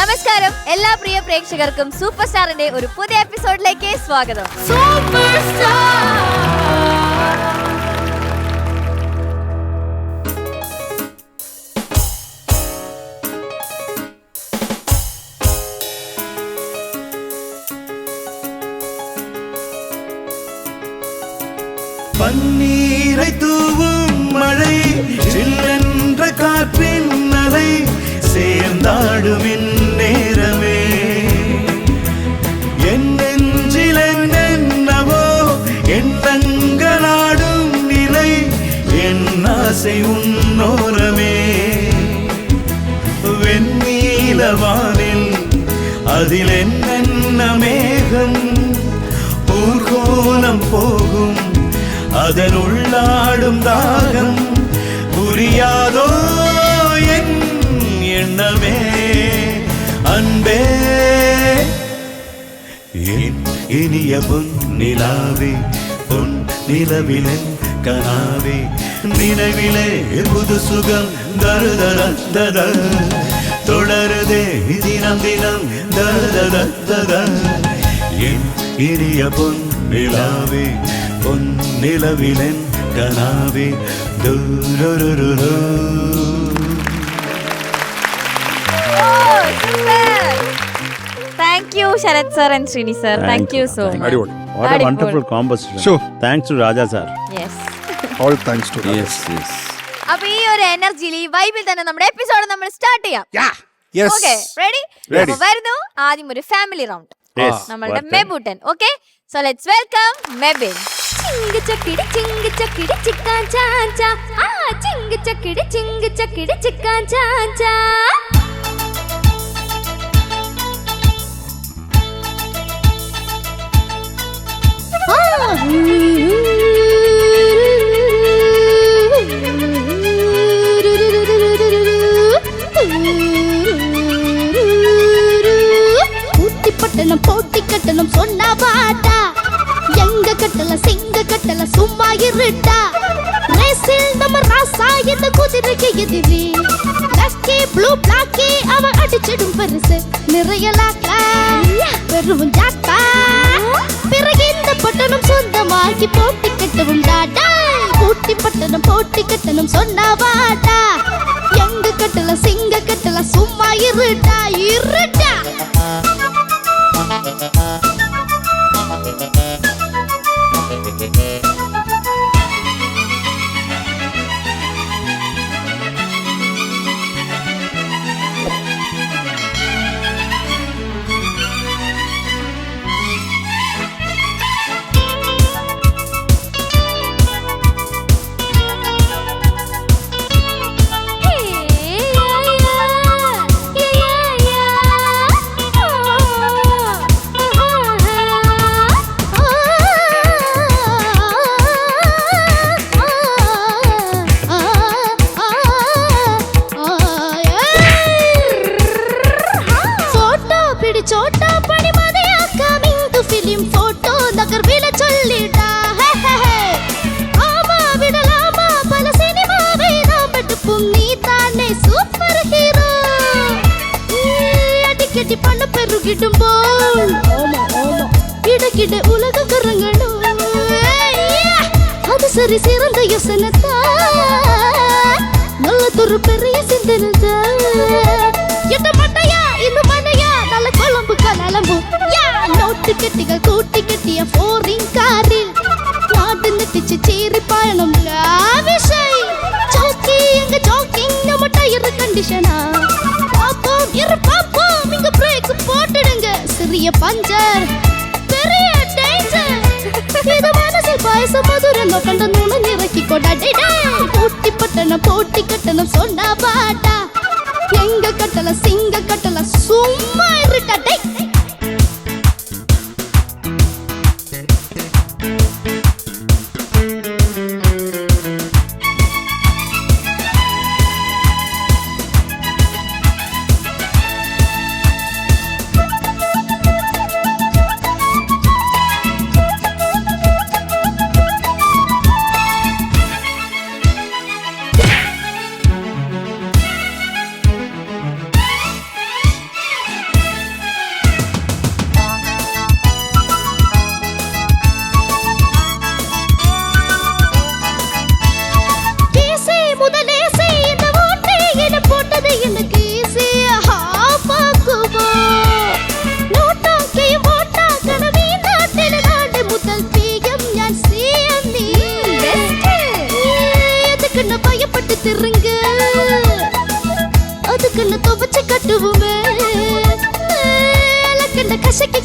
നമസ്കാരം, എല്ലാ പ്രിയ പ്രേക്ഷകർക്കും സൂപ്പർ സ്റ്റാറിന്റെ ഒരു പുതിയ എപ്പിസോഡിലേക്ക് സ്വാഗതം. സൂപ്പർ സ്റ്റാർ பன்னீரை தூவும் மழை, சில்லென்ற காற்றின் அலை, சேர்ந்தாடும் இந்நேரமே என் நெஞ்சில் என்னவோ எண்ணங்களாடும் நிலை, என் ஆசை உன்னோரமே. வெண்ணீலவானில் அதில் என்னென்ன மேகம், ஊர்கோலம் போகும் அதன் உள்ளாடும் தாகம், புரியாதோ என் எண்ணமே அன்பே. என் இனிய பொன்னிலாவே, பொன் நிலவிலன் கனாவே, நினைவிலே புது சுகம் தருதர தொடருதே தினம் தினம் தருதர. என் இனிய பொன்னிலாவே, பொன் நிலவிலன் கனாவே தூரருரு. Thank you Sharath sir and Srini sir. Thank you so much. What a wonderful composition. Sure. Thanks to Raja sir. Yes. All thanks to Raja. Yes, yes. അപ്പോൾ ഈ ഒരു എനർജിയിൽ ഈ വൈബിൽ തന്നെ നമ്മുടെ എപ്പിസോഡ് നമ്മൾ സ്റ്റാർട്ട് ചെയ്യാം. Yes. Okay, ready? Ready. അപ്പോൾ വരുന്നു ആദ്യം ഒരു ഫാമിലി റൗണ്ട്. Yes. നമ്മളുടെ മെബുട്ടൻ. Okay, so let's welcome Mebin. ചിംഗ് ചക്കിടി ചിക്കാൻ ചാച്ചാ, ആ ചിംഗ് ചക്കിടി ചിക്കാൻ ചാച്ചാ. ஊட்டிப்பட்டணம் போட்டி கட்டணம் சொன்னா பாட்டா, எங்க கட்டல சிங்க கட்டல சும்மா இருட்டா. ரேசில் நம்ம ராசா இந்த குதிரைக்கு எதிரி, லக்கி ப்ளூ பிளாக்கி அவன் அடிச்சிடும் பரிசு. நிறைய லாக்கா பெரும் ஜாக்கா, பிறகு இந்த பட்டணம் சொந்தமாக்கி போட்டி கட்டவும் டாடா. ஊட்டிப்பட்டணம் போட்டி கட்டணம் சொன்னா பாட்டா, எங்க கட்டல சிங்க கட்டல சும்மா இருட்டா இருட்டா. இடக்கிட உலகம் கரங்கணும், அது சரி சிறந்த யோசனத்தா, நல்லதொரு பெரிய சிந்தனத்தா. எட்ட மட்டையா இன்னும் மண்டையா, நல்ல குழம்பு கலம்பு நோட்டு கெட்டிகள் கூட்டி கெட்டிய போரிங் காரில் நாட்டு நெட்டிச்சு சீரி பயணம் விஷய். ஜோக்கி எங்க ஜோக்கிங் நம்ம டயர் கண்டிஷனா, பாப்போம் இரு பாப்போம் இங்க பிரேக் போட்டுடுங்க. சிறிய பஞ்சர் பெரிய டேஞ்சர், இது மனசில் பாயசம் மதுரம் கண்ட நூலை நிறக்கி கொண்டாடிடே. ஊட்டிப்பட்டணம் போட்டி கட்டணம் சொன்னா பாட்டா, எங்க கட்டல சிங்க கட்டல சும்மா இருட்டை.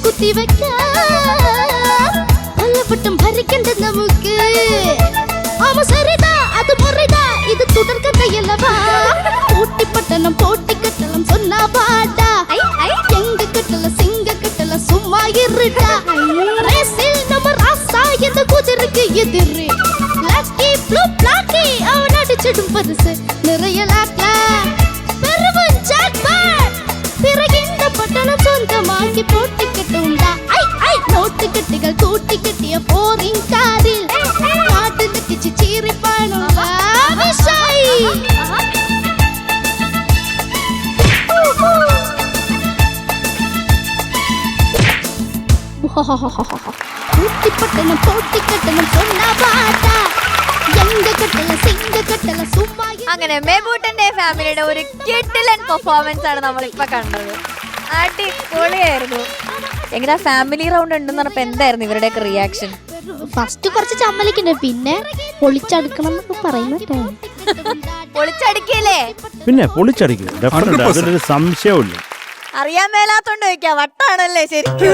കുത്തിവെക്കാം പലവട്ടം ഭരിക്കണ്ട നമുക്ക് ആമ സരിതാ അത് മുറിതാ ഇത് തുടർക്കഥയല്ലവാ പോട്ടിപ്പട്ടണം പോട്ടിക്കട്ടളം சொன்னா பாடா எங்க கட்டல சிங்க கட்டல சும்மா இருடா ரேசில் நம்ம ராசா இந்த குதிரைக்கு எதிரி லக்கி ப்ளூ பிளாக்கி அவன் அடிச்சிடும் பரிசு நிறைய லாக்லா பெருவன் ஜாக்பாட் பிறகு இந்த பட்டணம் சொந்தமாக்கி போட்டுக்கிட்டுண்டா ஐ நோட்டு கட்டிகள் கூட்டி கட்டிய போரிங் காரில் பாட்டு நெத்திச்சு சீரி பானுங்க விஷாய் கூட்டிப்பட்டணம் போட்டிக்கட்டணம் சொன்னா பாட்டா எங்க கட்டல சிங்க கட்டல சும்மா അങ്ങനെ മെബൂട്ടന്റെ ഫാമിലിയുടെ ഒരു കിടിലൻ പെർഫോമൻസ് ആണ് നമ്മൾ ഇപ്പൊ കണ്ടത്. അടിപൊളിയായിരുന്നു. എങ്ങനെ ഫാമിലി റൗണ്ട് ഉണ്ടെന്ന് പറഞ്ഞപ്പോ എന്തായിരുന്നു ഇവരുടെയൊക്കെ റിയാക്ഷൻ? ഫസ്റ്റ് കുറച്ച് ചമ്മലിക്കുണ്ട്, പിന്നെ പൊളിച്ചടുക്കണം എന്നൊക്കെ പറയുന്നുണ്ടേ. പൊളിച്ചടിക്കല്ലേ? പിന്നെ പൊളിച്ചടിക്കും, ഡെഫിനറ്റ്, അതിലൊരു സംശയമില്ല. അറിയാൻ മേലാത്തോണ്ട് ചോദിക്കാ, വട്ടാണല്ലേ ശരിക്കും?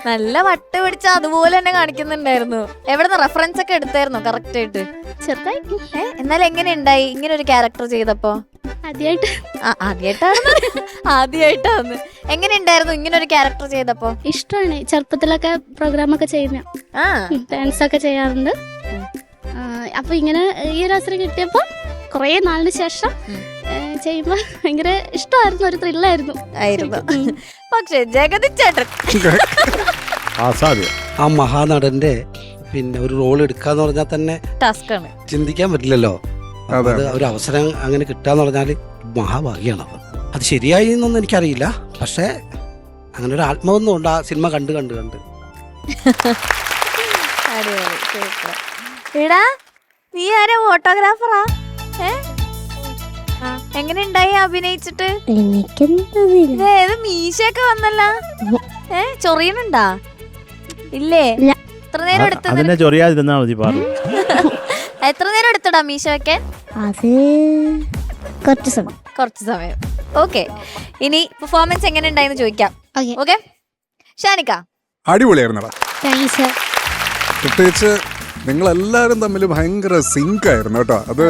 നല്ല വട്ട് പിടിച്ച അതുപോലെ തന്നെ കാണിക്കുന്നുണ്ടായിരുന്നു. എവിടെന്ന് റെഫറൻസ് ഒക്കെ എടുത്തായിരുന്നു കറക്റ്റ് ആയിട്ട്? ചെറുതായി. എന്നാലും എങ്ങനെ ഉണ്ടായി ഇങ്ങനെ ഒരു ക്യാരക്ടർ ചെയ്തപ്പോ? ആദ്യമായിട്ടാണ്. എങ്ങനെ ഉണ്ടായിരുന്നു ഇങ്ങനെ ഒരു ക്യാരക്ടർ ചെയ്തപ്പോ? ഇഷ്ടമാണ്. ചെറുപ്പത്തിലൊക്കെ പ്രോഗ്രാം ഒക്കെ ചെയ്യുന്ന, ഡാൻസ് ഒക്കെ ചെയ്യാറുണ്ട്. അപ്പൊ ഇങ്ങനെ ഈ ഒരു അവസരം കിട്ടിയപ്പോ കൊറേ നാളിന് ശേഷം ചെയ്യുമ്പോ ഭയങ്കര ഇഷ്ടമായിരുന്നു, ഒരു ത്രില്ലായിരുന്നു. പക്ഷേ ജഗതി ചേട്ടൻ ആ മഹാനടന്റെ പിന്നെ ഒരു റോൾ എടുക്കാന്ന് പറഞ്ഞാൽ തന്നെ ടാസ്കാണ്, ചിന്തിക്കാൻ പറ്റില്ലല്ലോ. അത് ഒരു അവസരം അങ്ങനെ കിട്ടാന്ന് പറഞ്ഞാല് മഹാഭാഗ്യാണ്. അത് ശരിയായി എന്നൊന്നും എനിക്കറിയില്ല, പക്ഷെ അങ്ങനെ ഒരു ആത്മാവൊന്നും ഉണ്ട് ആ സിനിമ കണ്ട്. എടാ നീ ആരാ, ഫോട്ടോഗ്രാഫറാ? എങ്ങനെ ഉണ്ടായി അഭിനയിച്ചിട്ട്? ഏത് മീശയൊക്കെ വന്നല്ല, ചൊറിയണുണ്ടാ? ഇല്ലേ? എത്ര നേരം എടുത്തത്? അതിനെ ചൊറിയാതിരുന്നാ മതി. എത്ര നേരം എടുത്തടാ മീശ വെക്കാൻ? അത് കുറച്ച് സമയം. ഓക്കെ, ഇനി പെർഫോമൻസ് എങ്ങനെ ഉണ്ടായെന്ന് ചോദിക്കാം. ഓക്കെ ഷാനിക്ക? അടിപൊളിയായിരുന്നടാ. പ്രത്യേകിച്ച് നിങ്ങളെല്ലാരും തമ്മിൽ ഭയങ്കര സിങ്ക് ആയിരുന്നു കേട്ടോ. അത്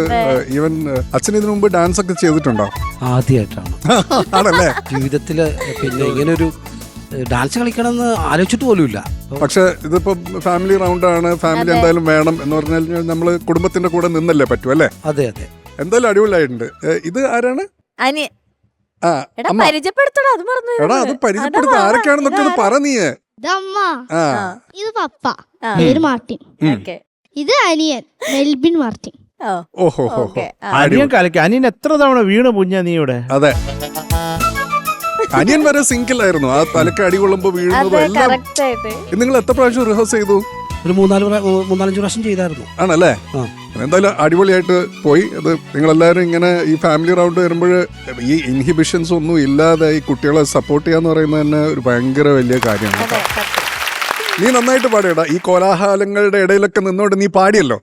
ഈവൻ അച്ഛൻ ഇതിനു മുമ്പ് ഡാൻസ് ഒക്കെ ചെയ്തിട്ടുണ്ടോ? ആദ്യമായിട്ടാണ്. ആണല്ലേ? ജീവിതത്തില് പിന്നെ ഇങ്ങനെ ഒരു ഡാൻസ് കളിക്കണമെന്ന് ആലോചിച്ചിട്ട് പോലുമില്ല. പക്ഷെ ഇതിപ്പോ ഫാമിലി റൗണ്ട് ആണ്, ഫാമിലി എന്തായാലും വേണം എന്ന് പറഞ്ഞാൽ നമ്മള് കുടുംബത്തിന്റെ കൂടെ നിന്നല്ലേ പറ്റൂ അല്ലേ? അതെ അതെ, എന്തായാലും അടിപൊളിയായിട്ടുണ്ട്. ഇത് ആരാണ്? പരിചയപ്പെടുത്തടാ, അത് പറഞ്ഞു. എടാ അത് പരിചയപ്പെടുത്ത ആരൊക്കെയാണെന്നൊക്കെ ഒന്ന് പറ നീയേ. ഇത് പപ്പ, പേര് മാർട്ടിൻ. ഇത് അനിയൻ മെൽബിൻ മാർട്ടിൻ. ഓഹോ, അനിയൻ കലക്കി. അനിയൻ എത്ര തവണ വീണ് പുഞ്ഞ നീ ഇവിടെ? അതെ, അനിയൻ വരെ സിംഗിൾ-ആയിരുന്നു. ആ തലക്ക് അടികൊള്ളുമ്പോ വീഴുന്നതും എല്ലാം. നിങ്ങൾ എത്ര പ്രാവശ്യം റിഹേഴ്സ് ചെയ്തു? ഒരു 3-4-5 പ്രാവശ്യം ചെയ്തായിരുന്നു. ആണല്ലേ? എന്തായാലും അടിപൊളിയായിട്ട് പോയി. അത് നിങ്ങളെല്ലാവരും ഇങ്ങനെ ഈ ഫാമിലി റൗണ്ട് വരുമ്പോൾ ഈ ഇൻഹിബിഷൻസ് ഒന്നും ഇല്ലാതെ ഈ കുട്ടികളെ സപ്പോർട്ട് ചെയ്യാന്ന് പറയുന്നത് തന്നെ ഒരു ഭയങ്കര വലിയ കാര്യമാണ്. നീ നന്നായിട്ട് പാടിയടാ. ഈ കോലാഹലങ്ങളുടെ ഇടയിലൊക്കെ നിന്നോണ്ട് നീ പാടിയല്ലോ.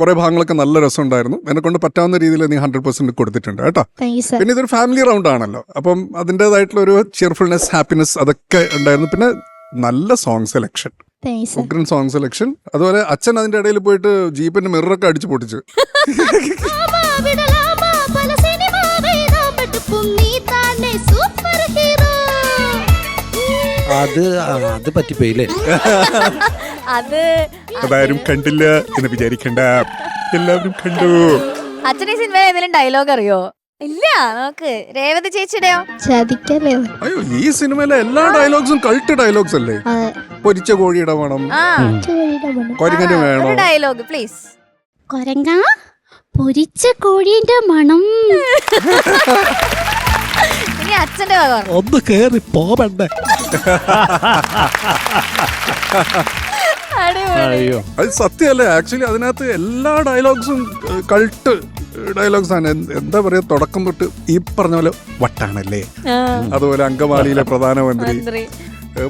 കുറെ ഭാഗങ്ങളൊക്കെ നല്ല രസമുണ്ടായിരുന്നു. എന്നെ കൊണ്ട് പറ്റാവുന്ന രീതിയിൽ നീ 100% കൊടുത്തിട്ടുണ്ട് കേട്ടോ. പിന്നെ ഇതൊരു ഫാമിലി റൗണ്ട് ആണല്ലോ, അപ്പം അതിൻ്റെതായിട്ടുള്ള ഒരു ചിയർഫുൾനെസ്, ഹാപ്പിനെസ് അതൊക്കെ ഉണ്ടായിരുന്നു. പിന്നെ നല്ല സോങ് സെലക്ഷൻ, ഉഗ്രൻ സോങ് സെലക്ഷൻ. അതുപോലെ അച്ഛൻ അതിന്റെ ഇടയിൽ പോയിട്ട് ജീപ്പിന്റെ മിററൊക്കെ അടിച്ചു പൊട്ടിച്ചു. അത് പറ്റിപ്പോയില്ലേ? അതാരും കണ്ടില്ല എന്ന് വിചാരിക്കണ്ട, എല്ലാവരും കണ്ടു. അച്ഛൻ ഈ സിനിമയിൽ ഏതെങ്കിലും ഡയലോഗ് അറിയോ? ഇല്ല. നോക്ക് രേവതി ചേച്ചിയുടെയോ? അയ്യോ, ഈ സിനിമയിലെ എല്ലാ ഡയലോഗ്സും കൾട്ട് ഡയലോഗ്സ് അല്ലേ? പൊരിച്ച കോഴിയുടെ മണം, കൊരങ്ങന് വേണം. Dialogue please. കൊരങ്ങ പൊരിച്ച കോഴിയുടെ മണം. ഇനി അച്ഛന്റെ വക ഒന്ന് കേറി പോവണ്ടേ? അത് സത്യമല്ലേ? ആക്ച്വലി അതിനകത്ത് എല്ലാ ഡയലോഗ്സും കൾട്ട് ഡയലോഗ്സ് ആണ്. എന്താ പറയാ, തുടക്കം തൊട്ട് ഈ പറഞ്ഞ പോലെ വട്ടാണല്ലേ, അതുപോലെ അങ്കമാലിയിലെ പ്രധാനമന്ത്രി,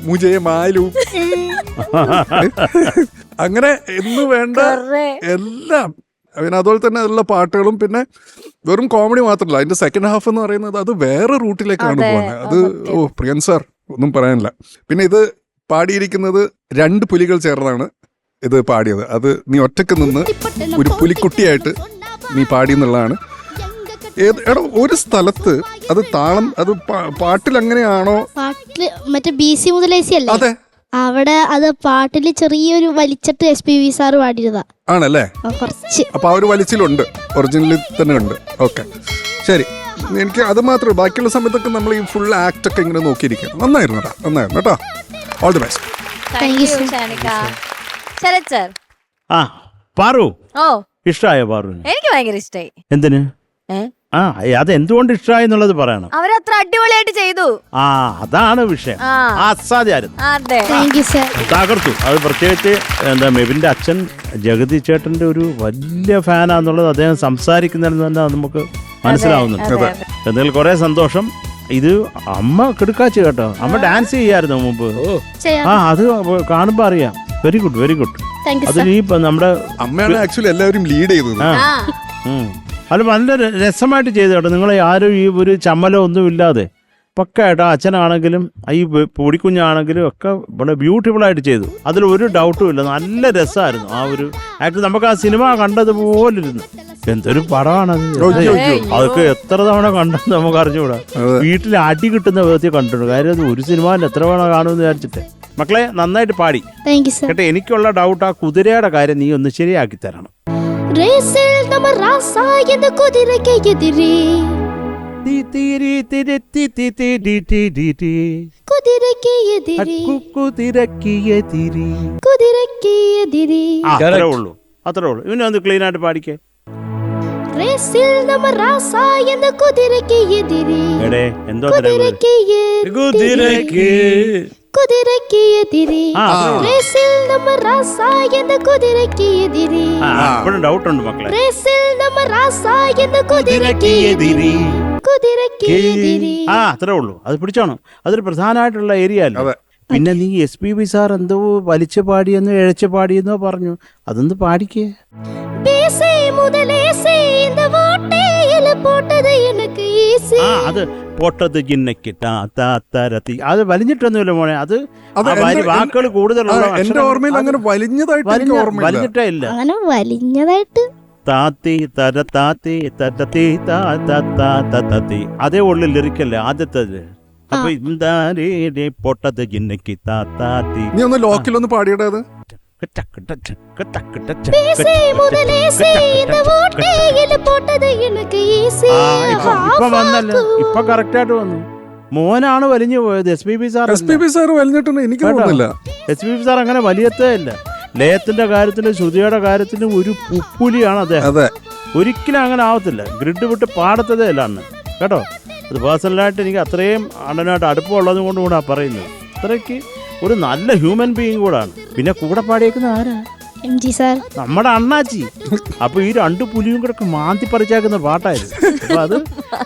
മുജേ മാലു, അങ്ങനെ എന്ന് വേണ്ട എല്ലാം. പിന്നെ അതുപോലെ തന്നെ ഉള്ള പാട്ടുകളും. പിന്നെ വെറും കോമഡി മാത്രമല്ല, അതിന്റെ സെക്കൻഡ് ഹാഫ് എന്ന് പറയുന്നത് അത് വേറെ റൂട്ടിലേക്കാണ് പോകുന്നത്. അത് പ്രിയൻ സാർ ഒന്നും പറയാനില്ല. പിന്നെ ഇത് പാടിയിരിക്കുന്നത് 2 പുലികൾ ചേർന്നാണ് ഇത് പാടിയത്. അത് നീ ഒറ്റക്ക് നിന്ന് ഒരു പുലിക്കുട്ടിയായിട്ട് നീ പാടി എന്നുള്ളതാണ്. എടാ ഒരു സ്ഥലത്ത് അത് താളം അത് പാട്ടിൽ അങ്ങനെയാണോ? പാട്ടില് മറ്റേ BC മുതൽ AC അല്ലേ? അതെ, അവിടെ അത് പാട്ടില് ചെറിയൊരു വലിച്ചിട്ട് SPV സാറ് പാടിയതാ. ആണല്ലേ? കുറച്ച്. അപ്പൊ ആ ഒരു വലിച്ചിലുണ്ട്, ഒറിജിനലിൽ തന്നെ ഉണ്ട്. ഓക്കെ, ശരി. എനിക്ക് അത് മാത്രമേ, ബാക്കിയുള്ള സമയത്തൊക്കെ നമ്മൾ ഈ ഫുൾ ആക്ട് ഒക്കെ ഇങ്ങനെ നോക്കിയിരിക്കണം. നന്നായിരുന്നു കേട്ടോ. All the best. Thank you Shanika. Sarath sir. ആ പാറു, ഓ ഇഷ്ടമായോ പാറുവിന്? എനിക്ക് ഭയങ്കര ഇഷ്ടായി. എന്തിന്? ആ അത് എന്തുകൊണ്ട് ഇഷ്ടമായി എന്നുള്ളത് പറയണം. അവരത്ര അടിപൊളിയായിട്ട് ചെയ്തു. ആ അതാണ് വിഷയം. അസാധ്യമായിരുന്നു. അതെ, താങ്ക് യു സർ. തകർത്തു. അത് പ്രത്യേകിച്ച് എന്താ മെബിന്റെ അച്ഛൻ ജഗതി ചേട്ടന്റെ ഒരു വലിയ ഫാനാന്നുള്ളത് അദ്ദേഹം സംസാരിക്കുന്നതിൽ തന്നെ നമുക്ക് മനസ്സിലാവുന്നുണ്ട്. എന്തെങ്കിലും കുറെ സന്തോഷം. ഇത് അമ്മ കിടക്കാച്ച് കേട്ടോ. അമ്മ ഡാൻസ് ചെയ്യായിരുന്നു മുമ്പ്. ആ അത് കാണുമ്പോ അറിയാം. Very good, very good. അത് ഈ നമ്മുടെ അമ്മയാണ് ആക്ച്വലി എല്ലാവരും ലീഡ് ചെയ്തത്. അത് നല്ല രസമായിട്ട് ചെയ്തു കേട്ടോ. നിങ്ങൾ ആരും ഈ ഒരു ചമ്മലോ ഒന്നും ഇല്ലാതെ പക്കായിട്ട് അച്ഛനാണെങ്കിലും ഈ പൊടിക്കുഞ്ഞാണെങ്കിലും ഒക്കെ വളരെ ബ്യൂട്ടിഫുള്ളായിട്ട് ചെയ്തു. അതിൽ ഒരു ഡൗട്ടും ഇല്ല. നല്ല രസമായിരുന്നു ആ ഒരു ആക്ട്. നമുക്ക് ആ സിനിമ കണ്ടതുപോലിരുന്നു. എന്തൊരു പടമാണത്. അതൊക്കെ എത്ര തവണ കണ്ടെന്ന് നമുക്ക് അറിഞ്ഞുകൂടാ. വീട്ടിൽ അടി കിട്ടുന്ന വിധത്തിൽ കണ്ടിട്ടുണ്ട്. കാര്യം അത് ഒരു സിനിമയിൽ എത്ര തവണ കാണുമെന്ന് വിചാരിച്ചിട്ട്. മക്കളെ നന്നായിട്ട് പാടി കേട്ടോ. എനിക്കുള്ള ഡൗട്ട് ആ കുതിരയുടെ കാര്യം നീ ഒന്ന് ശരിയാക്കി തരണം. അത്രേ ഉള്ളൂ. ഇവനെ ഒന്ന് ക്ലീൻ ആയിട്ട് പാടിക്കേ. എന്തോ ഇപ്പോഴും ഡൗട്ട് ഉണ്ട് മക്കളെ. അത്രേ ഉള്ളൂ. അത് പിടിച്ചോണം. അതൊരു പ്രധാനമായിട്ടുള്ള ഏരിയ അല്ലേ. പിന്നെ നീ SPB സാർ എന്തോ വലിച്ചു പാടിയെന്നോ ഇഴച്ചു പാടിയെന്നോ പറഞ്ഞു. അതൊന്ന് പാടിക്കേ. അത് പൊട്ടത് ജിന്നക്ക് അത് വലിഞ്ഞിട്ടൊന്നുമില്ല മോനെ. അത് വാക്കുകൾ കൂടുതലുള്ള എന്റെ ഓർമ്മയിൽ അങ്ങനെ വലിഞ്ഞിട്ടേ ഇല്ല. അങ്ങനെ വലിഞ്ഞതായിട്ട് താത്തി തര താത്തി തത്തി താത്തി അതേ ഉള്ളു ലിറിക്കല്ലേ ആദ്യത്തേത്. അപ്പൊ ഇന്താരേ പൊട്ടത് ജിന്നക്ക് താത്തി. നീ ഒന്ന് ലോക്കിലൊന്ന് പാടിയിടത്. ഇപ്പൊ വന്നല്ലോ. ഇപ്പൊ കറക്റ്റ് ആയിട്ട് വന്നു. മോനാണ് വലിഞ്ഞു പോയത്. SPB സാർ വലിഞ്ഞിട്ടുണ്ട്. എനിക്ക് തോന്നുന്നില്ല SPB സാർ അങ്ങനെ വലിയത്തേ ഇല്ല. ലയത്തിന്റെ കാര്യത്തിലും ശ്രുതിയുടെ കാര്യത്തിലും ഒരു പുപ്പുലിയാണ് അദ്ദേഹം. ഒരിക്കലും അങ്ങനെ ആവത്തില്ല. ഗ്രിഡ് വിട്ട് പാടത്തതേ അല്ല അന്ന് കേട്ടോ. അത് പേഴ്സണലായിട്ട് എനിക്ക് അത്രയും അണ്ണനായിട്ട് അടുപ്പമുള്ളത് കൊണ്ടും കൂടെ പറയുന്നത്. അത്രയ്ക്ക് ഒരു നല്ല ഹ്യൂമൻ ബീയിങ് കൂടാണ്. പിന്നെ കൂടെ പാടിയേക്കുന്ന ആരാ? MG സാർ, നമ്മുടെ അണ്ണാച്ചി. അപ്പൊ ഈ 2 പുലിയും കൂടെ മാന്തി പറിച്ചാക്കുന്ന പാട്ടായിരുന്നു. അപ്പൊ അത്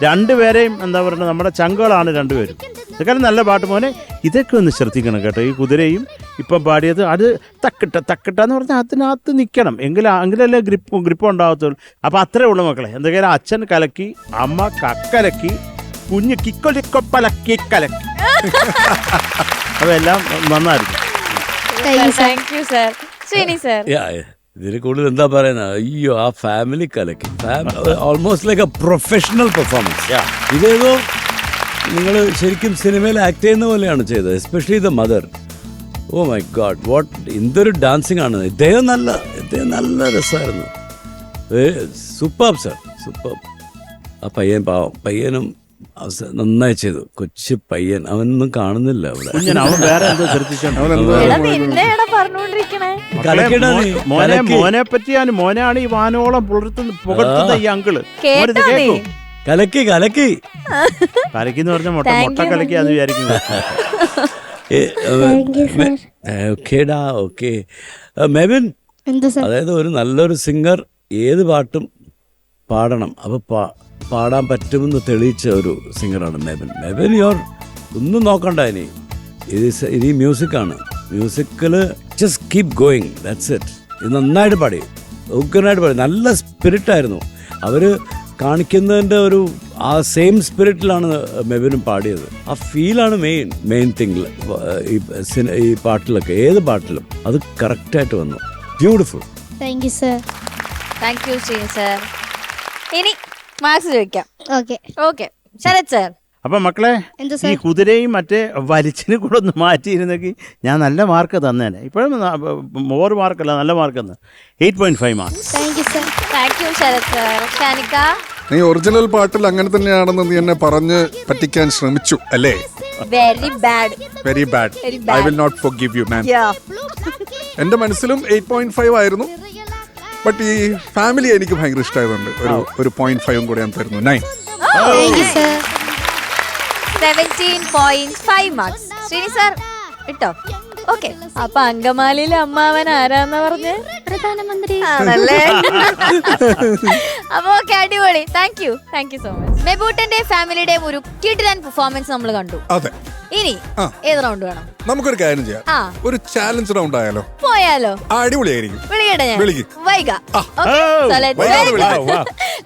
രണ്ടുപേരെയും എന്താ പറയുക, നമ്മുടെ ചങ്കുകളാണ് രണ്ടുപേരും. ഇതൊക്കെ നല്ല പാട്ട് മോനെ. ഇതൊക്കെ ഒന്ന് ശ്രദ്ധിക്കണം കേട്ടോ. ഈ കുതിരയും ഇപ്പം പാടിയത് അത് തക്കിട്ടെന്ന് പറഞ്ഞാൽ അതിനകത്ത് നിൽക്കണം. എങ്കിലല്ലേ ഗ്രിപ്പ് ഉണ്ടാകത്തുള്ളൂ. അപ്പൊ അത്രേ ഉള്ളു മക്കളെ. എന്തൊക്കെയാലും അച്ഛൻ കലക്കി, അമ്മ കക്കലക്കി, കുഞ്ഞ് കിക്കൊലിക്കൊപ്പലക്കി കലക്കി. അതെല്ലാം നന്നായിരിക്കും. ഇതിന് കൂടുതൽ എന്താ പറയുന്ന. അയ്യോ, ആ ഫാമിലി കലക്കി. Almost like a professional performance. ഇതേതോ നിങ്ങൾ ശരിക്കും സിനിമയിൽ ആക്ട് ചെയ്യുന്ന പോലെയാണ് ചെയ്തത്. Especially the mother. Oh my god, what എന്തൊരു ഡാൻസിങ് ആണ്. ഇദ്ദേഹം നല്ല രസമായിരുന്നു. Super sir, super. ആ പയ്യനും നന്നായി ചെയ്തു. കൊച്ചു പയ്യൻ, അവനൊന്നും കാണുന്നില്ല അവിടെ. മോനെ പറ്റിയാണ്. മോനാണ് ഈ വാനോളം പുകഴ്ത്തുന്ന ഈ അങ്കിള്. കലക്കി എന്ന് പറഞ്ഞ മുട്ട കലക്കിയാന്ന് വിചാരിക്കുന്നു. ഓക്കെ മെബിൻ, അതായത് ഒരു നല്ലൊരു സിംഗർ ഏത് പാട്ടും പാടണം. അപ്പൊ പാടാൻ പറ്റുമെന്ന് തെളിയിച്ച ഒരു സിംഗറാണ് മെബിൻ. ഒന്നും നോക്കണ്ട. ഇനി മ്യൂസിക്കാണ്. മ്യൂസിക്കില് just keep going, that's it. ഇത് നന്നായിട്ട് പാടി, ഉഗ്രനായിട്ട് പാടി. നല്ല സ്പിരിറ്റായിരുന്നു അവര് കാണിക്കുന്നതിൻ്റെ ഒരു ആ സെയിം സ്പിരിറ്റിലാണ് മെബിനും പാടിയത്. ആ ഫീലാണ് മെയിൻ തിങ് ഈ പാട്ടിലൊക്കെ, ഏത് പാട്ടിലും അത് കറക്റ്റായിട്ട് വന്നു. Beautiful. Thank you sir. Thank you Sree sir. ഇനി മാർക്സ് ചോദിക്കാം. ഓക്കെ. Okay Sarath sir. അപ്പൊ മക്കളെ, എന്താ ഈ സർ? കുതിരയും മറ്റേ വലിച്ചിനെ കൂടെ ഒന്ന് മാറ്റിയിരുന്നെങ്കിൽ ഞാൻ നല്ല മാർക്ക് തന്നേനെ. ഇപ്പോഴും ഓവർ മാർക്കല്ല, നല്ല മാർക്ക് തന്നെ. 8.5 mark. Thank you sir. Thank you Sharath sir. Shanika. നീ ഒറിജിനൽ പാട്ടിൽ അങ്ങനെ തന്നെയാണെന്ന് നീ എന്നെ പറഞ്ഞ് പറ്റിക്കാൻ ശ്രമിച്ചു അല്ലേ? Very bad. Very bad. Very bad. I will not forgive you man. എന്റെ മനസ്സിലും 8.5 ആയിരുന്നു. ബട്ട് ഈ ഫാമിലി എനിക്ക് ഭയങ്കര ഇഷ്ടമായതുകൊണ്ട് ഒരു 0.5 കൂടെ ഞാൻ തരുന്നു. 9. Thank you sir. 17.5 marks. Sreeni sir ഇട്ടോ? ഓക്കെ. അപ്പൊ അങ്കമാലിയിലെ അമ്മാവൻ ആരാന്ന് പറഞ്ഞ്? പ്രധാനമന്ത്രി ആണല്ലേ? അപ്പൊ ഓക്കെ, അടിപൊളി. Thank you so much. മെബൂട്ടന്റെ ഫാമിലിയുടെയും ഒരു കിടിലൻ പെർഫോമൻസ് നമ്മൾ കണ്ടു. അതെ. ഇനി ഏത് റൗണ്ട് വേണം? നമുക്കൊരു കാര്യം ചെയ്യാം. ഒരു ചാലഞ്ച് റൗണ്ട് ആയാലോ? പോയാലോ? അടിപൊളിയായിരിക്കും. വിളിക്കട്ടെ ഞാൻ. വിളിക്ക്. വൈഗ.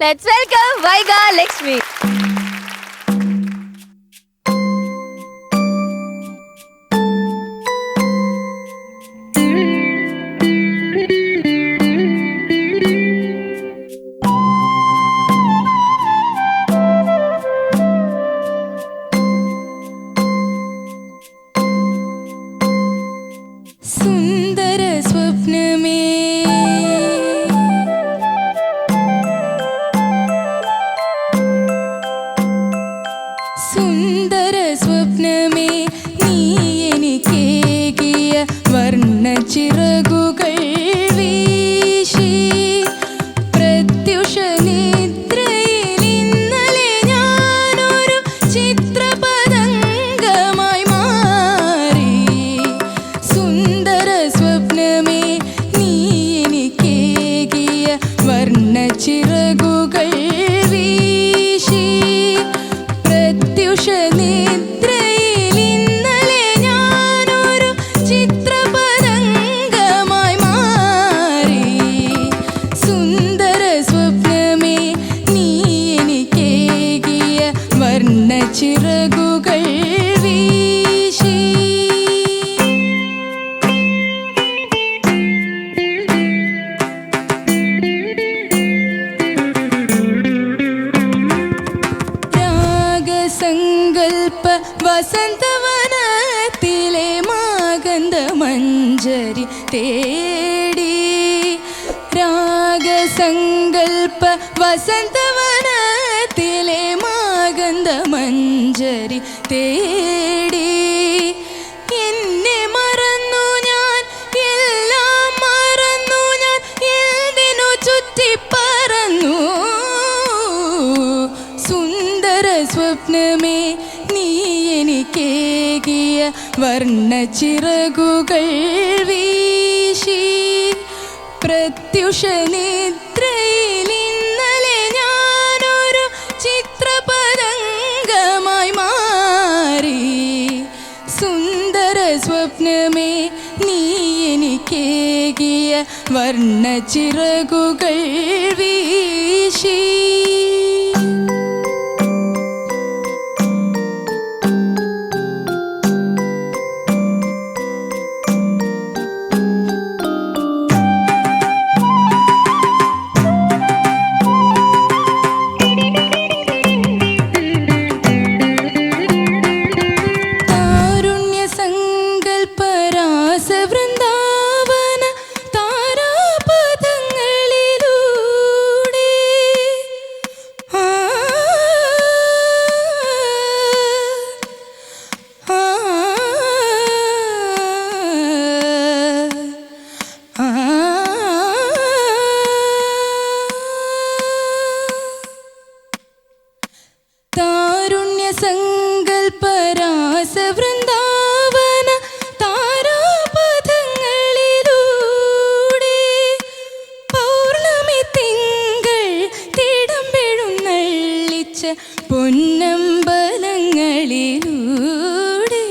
Let's welcome Vaiga Lakshmi. സുന്ദര സ്വപ്നമേ സുന്ദര സ്വപ്നമേ നീ എനിക്കേകിയ വർണ്ണച്ചിറകുകൾ വീശി പ്രത്യുഷ നിദ്രയിൽ ഇന്നലെ ഞാനൊരു ചിത്രപതംഗമായി മാറി. സുന്ദര സ്വപ്നമേ നീ എനിക്കേകിയ വർണ്ണച്ചിറകുകൾ വീശി പ്രത്യുഷ നിദ്രയിൽ ഇന്നലെ ഞാനൊരു ചിത്രപതംഗമായി മാറി. സുന്ദര സ്വപ്നമേ നീ എനിക്കേകിയ വർണ്ണച്ചിറകുകൾ വീശി. രാഗസങ്കൽപ്പ വസന്തവനത്തിലെ മാഗന്ധ മഞ്ജരി തേടി. രാഗസങ്കൽപ്പ വസന്തവനത്തിലെ മാഗന്ധ മഞ്ജരി തേടി. എന്നെ മറന്നു ഞാൻ, എല്ലാം മറന്നു ഞാൻ, എന്തിനു ചുറ്റിപ്പറന്നു. സുന്ദര സ്വപ്നമേ നീ എനിക്കേകിയ വർണ്ണച്ചിറകുകൾ വീശി പ്രത്യുഷ നിദ്രയിൽ ഇന്നലെ ഞാനൊരു ചിത്രപതംഗമായി മാറി. സുന്ദര സ്വപ്നമേ നീ എനിക്കേകിയ വർണ്ണച്ചിറകുകൾ വീശി. താരുണ്യസങ്കൽപ്പരാസവൃന്ദാവന താരാപഥങ്ങളിലൂടെ താരുണ്യസങ്കൽപ്പരാസവൃന്ദാവന താരാപഥങ്ങളിലൂടെ പൗർണമി തിങ്കൾ തിടമ്പെഴുന്നള്ളിച്ച പൊന്നമ്പലങ്ങളിലൂടെ.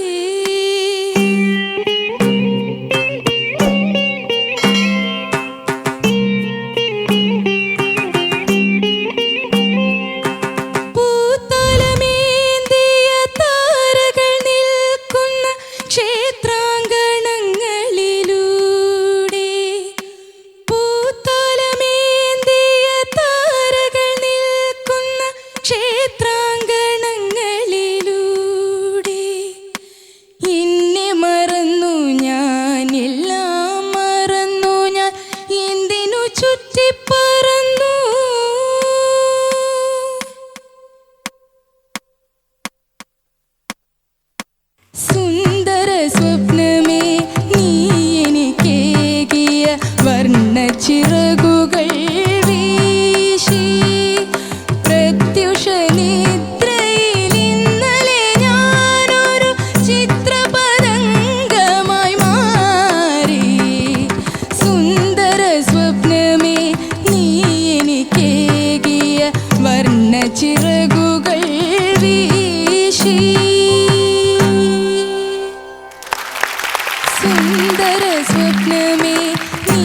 പൂത്ത സുന്ദര സ്വപ്നമേ നീ എനിക്കേകിയ വർണ്ണച്ചിറകുകൾ വീശി പ്രത്യുഷ നിദ്രയിൽ ഇന്നലെ ഞാനൊരു ചിത്രപതംഗമായി മാറി. സുന്ദര സ്വപ്നമേ നീ എനിക്കേകിയ വർണ്ണച്ചിറകുകൾ വീശി സുന്ദര സ്വപ്നമേ നീ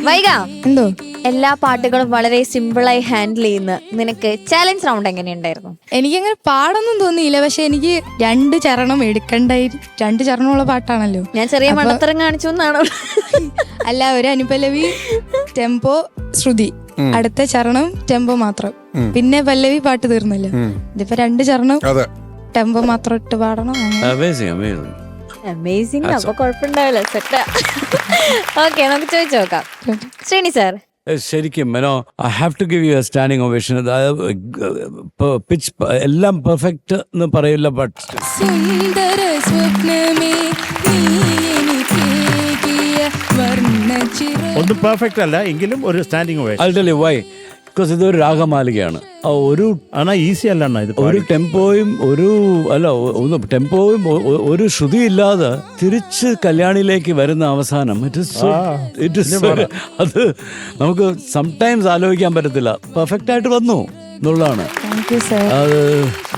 വൈക എന്തോ എല്ലാ പാട്ടുകളും വളരെ സിമ്പിളായി ഹാൻഡിൽ ചെയ്യുന്ന നിനക്ക് ചാലഞ്ച് റൗണ്ട് എങ്ങനെയുണ്ടായിരുന്നു? എനിക്കങ്ങനെ പാടൊന്നും തോന്നിയില്ല. പക്ഷെ എനിക്ക് 2 ചരണം എടുക്കണ്ടായി. 2 ചരണമുള്ള പാട്ടാണല്ലോ. ഞാൻ ചെറിയ മണ്ടത്തരം കാണിച്ചു എന്നാണോ? അല്ല, ഒരു അനുപല്ലവി, ടെമ്പോ, ശ്രുതി, അടുത്ത ചരണം ടെമ്പോ മാത്രം, പിന്നെ പല്ലവി, പാട്ട് തീർന്നല്ലോ. ഇതിപ്പോ 2 ചരണം അതെ ടെമ്പോ മാത്രം ഇട്ട് പാടണം. Amazing amazing. അമേസിംഗ്. അപ്പൊ കുഴപ്പമുണ്ടാവില്ല. സെറ്റാ. ഓക്കെ, നമുക്ക് ചോദിച്ചു നോക്കാം. ശ്രീനി സാർ, ശരിക്കും I have to give you a standing ovation. Pitch എല്ലാം പെർഫെക്റ്റ് എന്ന് പറയില്ല, ബട്ട് സുന്ദര സ്വപ്നമേ നീ എനിക്കേകിയ വർണ്ണച്ചിറ ഒന്നും പെർഫെക്റ്റ് അല്ല എങ്കിലും ഒരു standing ovation. I'll tell you why. Because ഇതൊരു രാഗമാലികയാണ്. ആണാ ഈസി അല്ല ഇത്. ഒരു ടെമ്പോയും ഒരു ശ്രുതിയില്ലാതെ തിരിച്ച് കല്യാണിലേക്ക് വരുന്ന അവസാനം it is അത് നമുക്ക് സംടൈംസ് ആലോചിക്കാൻ പറ്റത്തില്ല. പെർഫെക്റ്റ് ആയിട്ട് വന്നു എന്നുള്ളതാണ്. അത്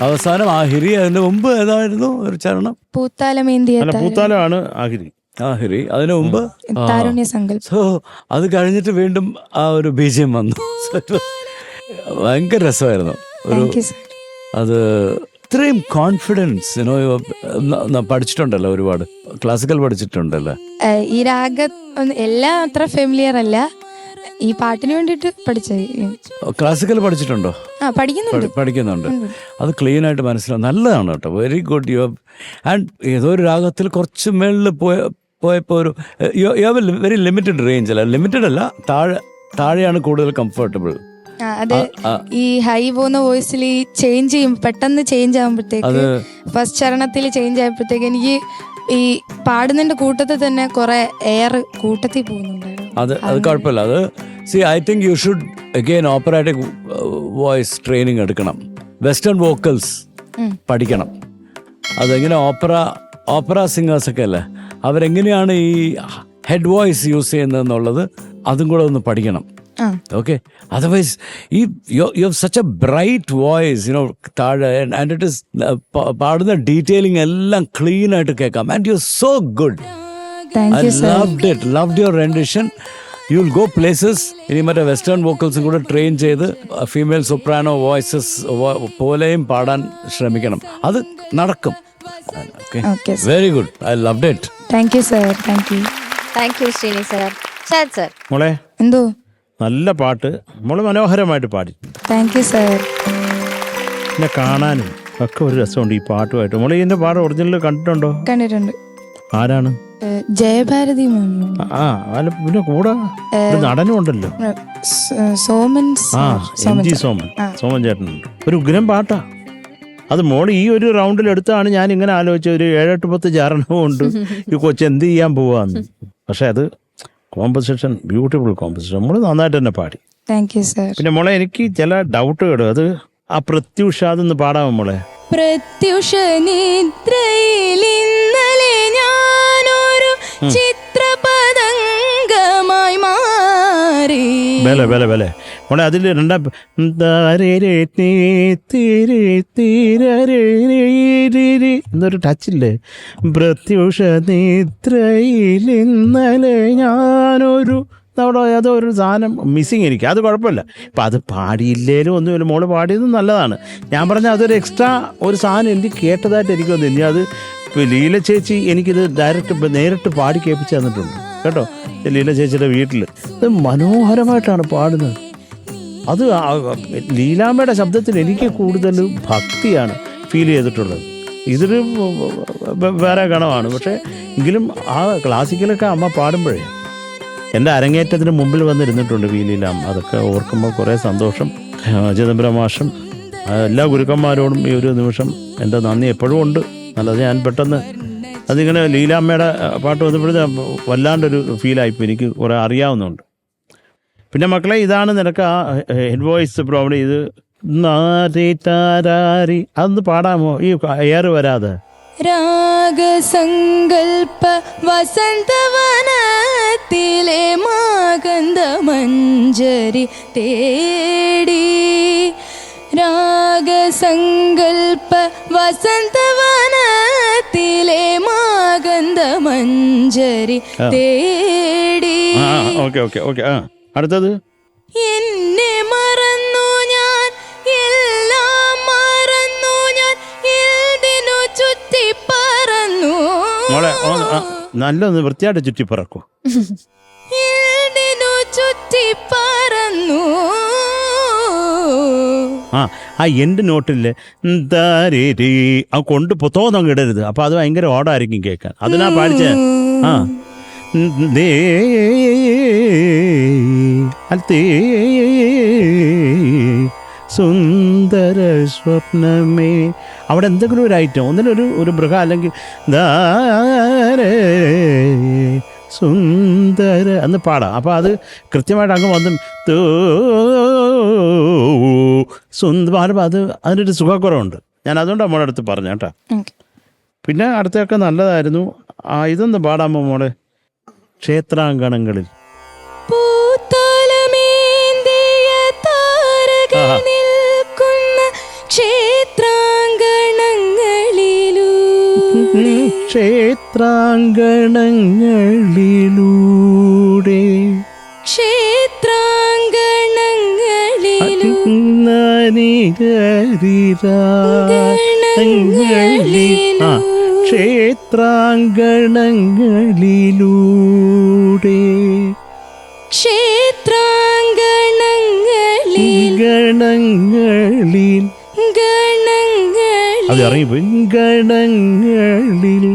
അവസാനം ആഹിരി, അതിന് മുമ്പ് ഏതായിരുന്നു ഒരു ചരണം? പൂത്താലമേന്തിയ പൂത്താലമാണ് ആഹിരി. ആഹിരി, അതിനു മുമ്പ് താരുണ്യ സങ്കല്പം. സോ അത് കഴിഞ്ഞിട്ട് വീണ്ടും ആ ഒരു ബീജം വന്നു. ഭയങ്കര രസമായിരുന്നു. ഒരു അത് ഇത്രയും കോൺഫിഡൻസ് പഠിച്ചിട്ടുണ്ടല്ലോ, ഒരുപാട് ക്ലാസിക്കൽ പഠിച്ചിട്ടുണ്ടല്ലോ. ഈ രാഗം എല്ലാം അത്ര ഫെമിലിയർ അല്ല. ഈ പാട്ടിന് വേണ്ടിട്ട് പഠിച്ചത്. ക്ലാസിക്കൽ പഠിച്ചിട്ടുണ്ടോ? പഠിക്കുന്നുണ്ട്. അത് ക്ലീൻ ആയിട്ട് മനസ്സിലാവും. നല്ലതാണ് കേട്ടോ. Very good. യു ആൻഡ് ഏതോ ഒരു രാഗത്തിൽ കുറച്ച് മേളിൽ പോയപ്പോൾ ഒരു U have a very limited range. അല്ല ലിമിറ്റഡ് അല്ല, താഴെയാണ് കൂടുതൽ കംഫർട്ടബിൾ. അത് ഈ ഹൈ പോകുന്ന വോയിസിൽ ചേഞ്ച് ചെയ്യും, പെട്ടെന്ന് ചേഞ്ച് ആകുമ്പോഴത്തേക്ക്, ഫസ്റ്റ് ചരണത്തിൽ ചേഞ്ച് ആയപ്പോഴത്തേക്ക് എനിക്ക് ഈ പാടുന്നതിന്റെ കൂട്ടത്തിൽ തന്നെ കുറെ എയർ കൂട്ടത്തിൽ പോകുന്നുണ്ടായിരുന്നു. അത് കുഴപ്പമില്ല. അത് I think you should again operatic voice training എടുക്കണം. വെസ്റ്റേൺ വോക്കൽസ് പഠിക്കണം. അതെങ്ങനെ ഓപ്പറ സിംഗേഴ്സ് ഒക്കെ അല്ലേ, അവരെങ്ങനെയാണ് ഈ ഹെഡ് വോയിസ് യൂസ് ചെയ്യുന്നതെന്നുള്ളത് അതും കൂടെ ഒന്ന് പഠിക്കണം. Okay, otherwise you have such A bright voice, താഴെ, ആൻഡ് ഇറ്റ് ഇസ് പാടുന്ന ഡീറ്റെയിലിംഗ് എല്ലാം ക്ലീൻ ആയിട്ട് കേൾക്കാം. And you are so good. I loved your rendition. You will go places. ഇനി മറ്റേ വെസ്റ്റേൺ വോക്കൽസും കൂടെ ട്രെയിൻ ചെയ്ത് ഫീമെയിൽ സോപ്രാനോ വോയിസസ് പോലെയും പാടാൻ ശ്രമിക്കണം. അത് നടക്കും. Very good. I loved it. Thank you sir. Thank you Sreeni sir. ഷാദ് സാർ, മോളെ എന്തോ നല്ല പാട്ട് മോള് മനോഹരമായിട്ട് പാടി. Thank you sir. പിന്നെ കാണാനും ഒക്കെ ഒരു രസമുണ്ട് ഈ പാട്ടുമായിട്ട്. മോളെ ഇതിന്റെ പാട്ട് ഒറിജിനൽ കണ്ടിട്ടുണ്ടോ? കണ്ടിട്ടുണ്ട്. ആരാണ്? ജയഭാരതി. പിന്നെ കൂടെ ഒരു നടനും ഉണ്ടല്ലോ, സോമൻ. സോമൻ ചേട്ടനുണ്ട്. ഒരു ഉഗ്രം പാട്ടാ അത്. മോള് ഈ ഒരു റൗണ്ടിൽ എടുത്താണ് ഞാൻ ഇങ്ങനെ ആലോചിച്ച ഒരു 7-8-10 ചാരണവും ഉണ്ട് ഈ കൊച്ചു എന്ത് ചെയ്യാൻ പോവാന്ന്. പക്ഷെ അത് കോമ്പസിഷൻ, ബ്യൂട്ടിഫുൾ കോമ്പസിഷൻ. മോള് നന്നായിട്ട് തന്നെ പാടി. Thank you sir. പിന്നെ മോളെ എനിക്ക് ചില ഡൗട്ടുകൾ, അത് ആ പ്രത്യുഷാദെന്ന് പാടാമോ മോളെ? പ്രത്യുഷ നിദ്രയിൽ ഇന്നലെ ഞാനൊരു ചിത്രപതംഗമായി മാറി. ബലെ മോളെ അതിൽ രണ്ടാം എന്നൊരു ടച്ചില്ലേ? പ്രത്യുഷ നിദ്രയിൽ ഇന്നലെ ഞാനൊരു അതൊരു സാധനം മിസ്സിങ് എനിക്ക്. അത് കുഴപ്പമില്ല. ഇപ്പം അത് പാടിയില്ലേലും ഒന്നുമില്ല, മോള് പാടിയത് നല്ലതാണ്. ഞാൻ പറഞ്ഞ അതൊരു എക്സ്ട്രാ ഒരു സാധനം എനിക്ക് കേട്ടതായിട്ട് എനിക്ക് വന്നു. ഇനി അത് ലീല ചേച്ചി എനിക്കിത് നേരിട്ട് പാടി കേൾപ്പിച്ച് തന്നിട്ടുണ്ട് കേട്ടോ. ലീല ചേച്ചിയുടെ വീട്ടിൽ ഇത് മനോഹരമായിട്ടാണ് പാടുന്നത്. അത് ലീലാമ്മയുടെ ശബ്ദത്തിൽ എനിക്ക് കൂടുതൽ ഭക്തിയാണ് ഫീൽ ചെയ്തിട്ടുള്ളത്. ഇതൊരു വേറെ ഗണമാണ്. പക്ഷേ എങ്കിലും ആ ക്ലാസിക്കലൊക്കെ അമ്മ പാടുമ്പോഴേ എൻ്റെ അരങ്ങേറ്റത്തിന് മുമ്പിൽ വന്നിരുന്നിട്ടുണ്ട് ലീലാമ്മ. അതൊക്കെ ഓർക്കുമ്പോൾ കുറേ സന്തോഷം. ചിദംബരം മാഷും എല്ലാ ഗുരുക്കന്മാരോടും ഈ ഒരു നിമിഷം എൻ്റെ നന്ദി എപ്പോഴും ഉണ്ട്. നല്ലത്. ഞാൻ പെട്ടെന്ന് അതിങ്ങനെ ലീലാമ്മയുടെ പാട്ട് വന്നപ്പോഴത്തെ വല്ലാണ്ടൊരു ഫീലായിപ്പോൾ. എനിക്ക് കുറേ അറിയാവുന്നുണ്ട്. പിന്നെ മക്കളെ, ഇതാണ് നിനക്ക് ആ ഹെഡ് വോയിസ് പ്രോബ്ലം. ഇത് താരാരി അതൊന്ന് പാടാമോ ഈ എയർ വരാതെ? രാഗസങ്കൽപ്പ വസന്തവനത്തിലെ മാകന്ത മഞ്ജരി തേടി, രാഗസങ്കൽപ്പ വസന്തവനത്തിലെ മാകന്ത മഞ്ജരി തേടി. Okay okay okay. ആ അടുത്തത്. എന്നെ മറന്നു ഞാൻ, എല്ലാം മറന്നു ഞാൻ, എന്തിനു ചുറ്റി പറന്നു. മോളെ നല്ലൊന്ന് വൃത്തിയായിട്ട് ചുറ്റി പറക്കൂ. എന്തിനു ചുറ്റി പറന്നു. ആ എൻ്റെ നോട്ടില്ലേ ആ കൊണ്ട് പുത്തോന്നങ്ങ് ഇടരുത്. അപ്പോൾ അത് ഭയങ്കര ഓടായിരിക്കും കേൾക്കാൻ. അതിനാ പാടിച്ചേ. ആ സുന്ദര സ്വപ്നമേ. അവിടെ എന്തെങ്കിലും ഒരു ഐറ്റം, ഒന്നിലൊരു മൃഗം അല്ലെങ്കിൽ സുന്ദര എന്ന് പാടാം. അപ്പോൾ അത് കൃത്യമായിട്ട് അങ്ങ് വന്നും പാടുമ്പോൾ അതിനൊരു സുഖക്കുറവുണ്ട്. ഞാൻ അതുകൊണ്ടാണ് മോളെ അടുത്ത് പറഞ്ഞു കേട്ടോ. പിന്നെ അടുത്തൊക്കെ നല്ലതായിരുന്നു. ഇതൊന്ന് പാടാമോ മോളെ? ക്ഷേത്രാങ്കണങ്ങളിൽ പൂത്താലമേന്തിയ താരകൾ നിൽക്കുന്ന ക്ഷേത്രാങ്കണങ്ങളിലൂടെ, ക്ഷേത്രാങ്കണങ്ങളിലൂടെ, ക്ഷേത്രാങ്കണങ്ങളിലൂടെ, ഗണങ്ങളിൽ അത് ഇറങ്ങിപ്പോയി. ഗണങ്ങളിൽ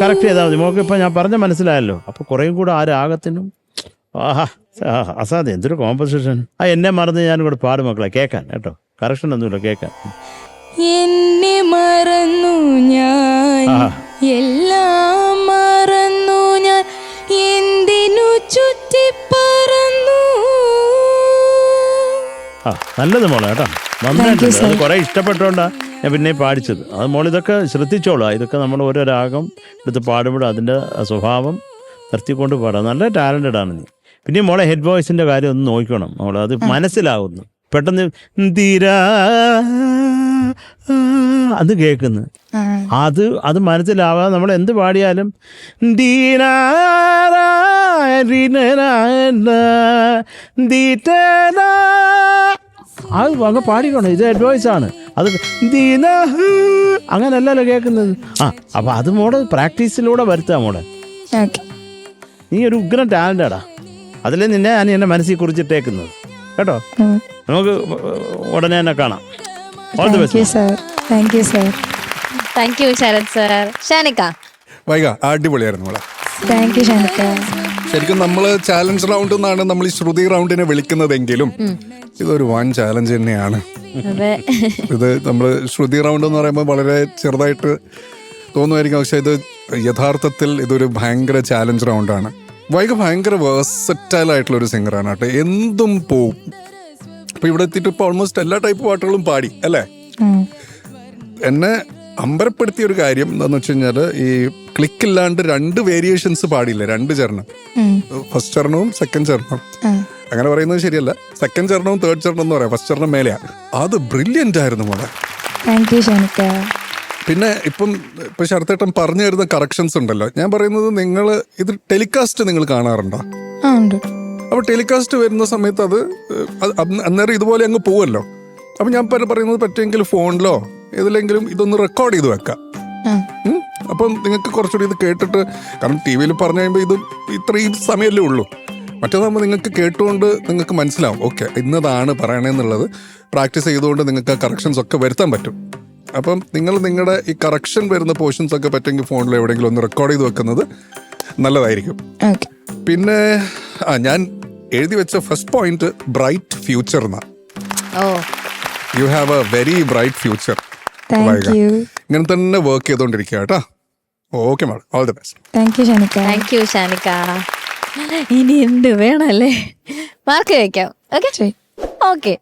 കറക്റ്റ് ചെയ്താൽ മതി മോക്ക്. ഇപ്പം ഞാൻ പറഞ്ഞ മനസ്സിലായല്ലോ. അപ്പോൾ കുറേയും കൂടെ ആ രാഗത്തിനും അസാധ്യം. എന്തൊരു കോമ്പസിഷൻ. എന്നെ മറന്ന് ഞാനും കൂടെ പാടും മക്കളെ, കേൾക്കാൻ കേട്ടോ. കറക്ഷൻ ഒന്നുമില്ല, കേൾക്കാൻ. എന്നെ മറന്നു ഞാൻ, എല്ലാം മറന്നു ഞാൻ, എന്തിനു ചുറ്റി പറന്നു. നല്ലത് മോളെ കേട്ടോ, നന്നായിട്ടുണ്ട്. അത് കുറെ ഇഷ്ടപ്പെട്ടോണ്ടാ ഞാൻ പിന്നെ പാടിച്ചത്. അത് മോളിതൊക്കെ ശ്രദ്ധിച്ചോളാം. ഇതൊക്കെ നമ്മൾ ഓരോ രാഗം എടുത്ത് പാടുമ്പോഴും അതിൻ്റെ സ്വഭാവം നിർത്തിക്കൊണ്ട് പാടാം. നല്ല ടാലൻറ്റഡ് ആണ് നീ. പിന്നെ മോളെ ഹെഡ് വോയിസിൻ്റെ കാര്യം ഒന്ന് നോക്കണം മോളെ. അത് മനസ്സിലാവുന്നു പെട്ടെന്ന്. തീരാ അത് കേൾക്കുന്നു. അത് മനസ്സിലാവാതെ നമ്മൾ എന്ത് പാടിയാലും അത് അങ്ങ് പാടിക്കണം. ഇത് അഡ്വൈസ് ആണ്. അത് അങ്ങനല്ലല്ലോ കേൾക്കുന്നത്. അപ്പം അത് മോള് പ്രാക്ടീസിലൂടെ വരുത്താം മോളെ. നീ ഒരു ഉഗ്രൻ ടാലന്റാടാ. അതിലേ നിന്നെ ഞാൻ എൻ്റെ മനസ്സിൽ കുറിച്ചിട്ടേക്കുന്നത് കേട്ടോ. നമുക്ക് ഉടനെ തന്നെ കാണാം. All the best. Thank you Sharath sir. Shanika Vaiga അടിപൊളിയായിരുന്നു മോളെ. Thank you Shanika. ശരിക്കും നമ്മൾ ചാലഞ്ച് റൗണ്ട് എന്നാണ് നമ്മൾ ഈ ശ്രുതി റൗണ്ടിനെ വിളിക്കുന്നതെങ്കിലും ഇതൊരു വൻ ചാലഞ്ച് തന്നെയാണ്. ഇത് നമ്മൾ ശ്രുതി റൗണ്ട് എന്ന് പറയുമ്പോൾ വളരെ ചെറുതായിട്ട് തോന്നുമായിരിക്കും, പക്ഷെ ഇത് യഥാർത്ഥത്തിൽ ഇതൊരു ഭയങ്കര ചാലഞ്ച് റൗണ്ടാണ്. വൈക ഭയങ്കര വേഴ്സറ്റൈൽ ആയിട്ടുള്ള ഒരു സിംഗറാണ് കേട്ടോ. എന്തും പോവും. ഇപ്പൊ ഇവിടെ എത്തിയിട്ട് ഇപ്പൊ ഓൾമോസ്റ്റ് എല്ലാ ടൈപ്പ് പാട്ടുകളും പാടി അല്ലേ. എന്നെ അമ്പരപ്പെടുത്തിയ ഒരു കാര്യം എന്താന്ന് വെച്ച് കഴിഞ്ഞാല് ഈ ക്ലിക്ക് ഇല്ലാണ്ട് 2 വേരിയേഷൻസ് പാടില്ല. 2 ചരണം, ഫസ്റ്റ് ചരണവും സെക്കൻഡ് ചരണവും. അങ്ങനെ പറയുന്നത് ശരിയല്ല. സെക്കൻഡ് ചരണവും തേർഡ് ചരണം എന്ന് പറയാം. ഫസ്റ്റ് ചരണം മേലെയാ. അത് ബ്രില്യൻ്റ് ആയിരുന്നു മോളെ. പിന്നെ ഇപ്പൊ ശരത്തേട്ടൻ പറഞ്ഞു തരുന്ന കറക്ഷൻസ് ഉണ്ടല്ലോ. ഞാൻ പറയുന്നത് നിങ്ങൾ ഇത് ടെലികാസ്റ്റ് നിങ്ങൾ കാണാറുണ്ടോ? അപ്പൊ ടെലികാസ്റ്റ് വരുന്ന സമയത്ത് അത് അന്നേരം ഇതുപോലെ അങ്ങ് പോവല്ലോ. അപ്പൊ ഞാൻ പറയുന്നത് പറ്റുമെങ്കിൽ ഫോണിലോ ഏതിലെങ്കിലും ഇതൊന്ന് റെക്കോർഡ് ചെയ്ത് വെക്കാം. അപ്പം നിങ്ങൾക്ക് കുറച്ചുകൂടി ഇത് കേട്ടിട്ട്, കാരണം ടി വിയിൽ പറഞ്ഞു കഴിയുമ്പോൾ ഇത് ഇത്രയും സമയമല്ലേ ഉള്ളൂ. മറ്റേതാകുമ്പോൾ നിങ്ങൾക്ക് കേട്ടുകൊണ്ട് നിങ്ങൾക്ക് മനസ്സിലാവും, ഓക്കെ ഇന്നതാണ് പറയണേന്നുള്ളത്. പ്രാക്ടീസ് ചെയ്തുകൊണ്ട് നിങ്ങൾക്ക് കറക്ഷൻസ് ഒക്കെ വരുത്താൻ പറ്റും. അപ്പം നിങ്ങൾ നിങ്ങളുടെ ഈ കറക്ഷൻ വരുന്ന പോർഷൻസ് ഒക്കെ പറ്റുമെങ്കിൽ ഫോണിൽ എവിടെയെങ്കിലും ഒന്ന് റെക്കോർഡ് ചെയ്ത് വെക്കുന്നത് നല്ലതായിരിക്കും. പിന്നെ ഞാൻ എഴുതി വെച്ച ഫസ്റ്റ് പോയിന്റ് ബ്രൈറ്റ് ഫ്യൂച്ചർ എന്നാ. You have a very bright future. Thank you ഇങ്ങനെ തന്നെ വർക്ക് ചെയ്തോണ്ടിരിക്കുക കേട്ടോ. Okay madam, all the best. Thank you Shanika. Thank you Shanika. ഇനി എന്ത് വേണല്ലേ, മാർക്ക് വയ്ക്കാം. Okay okay.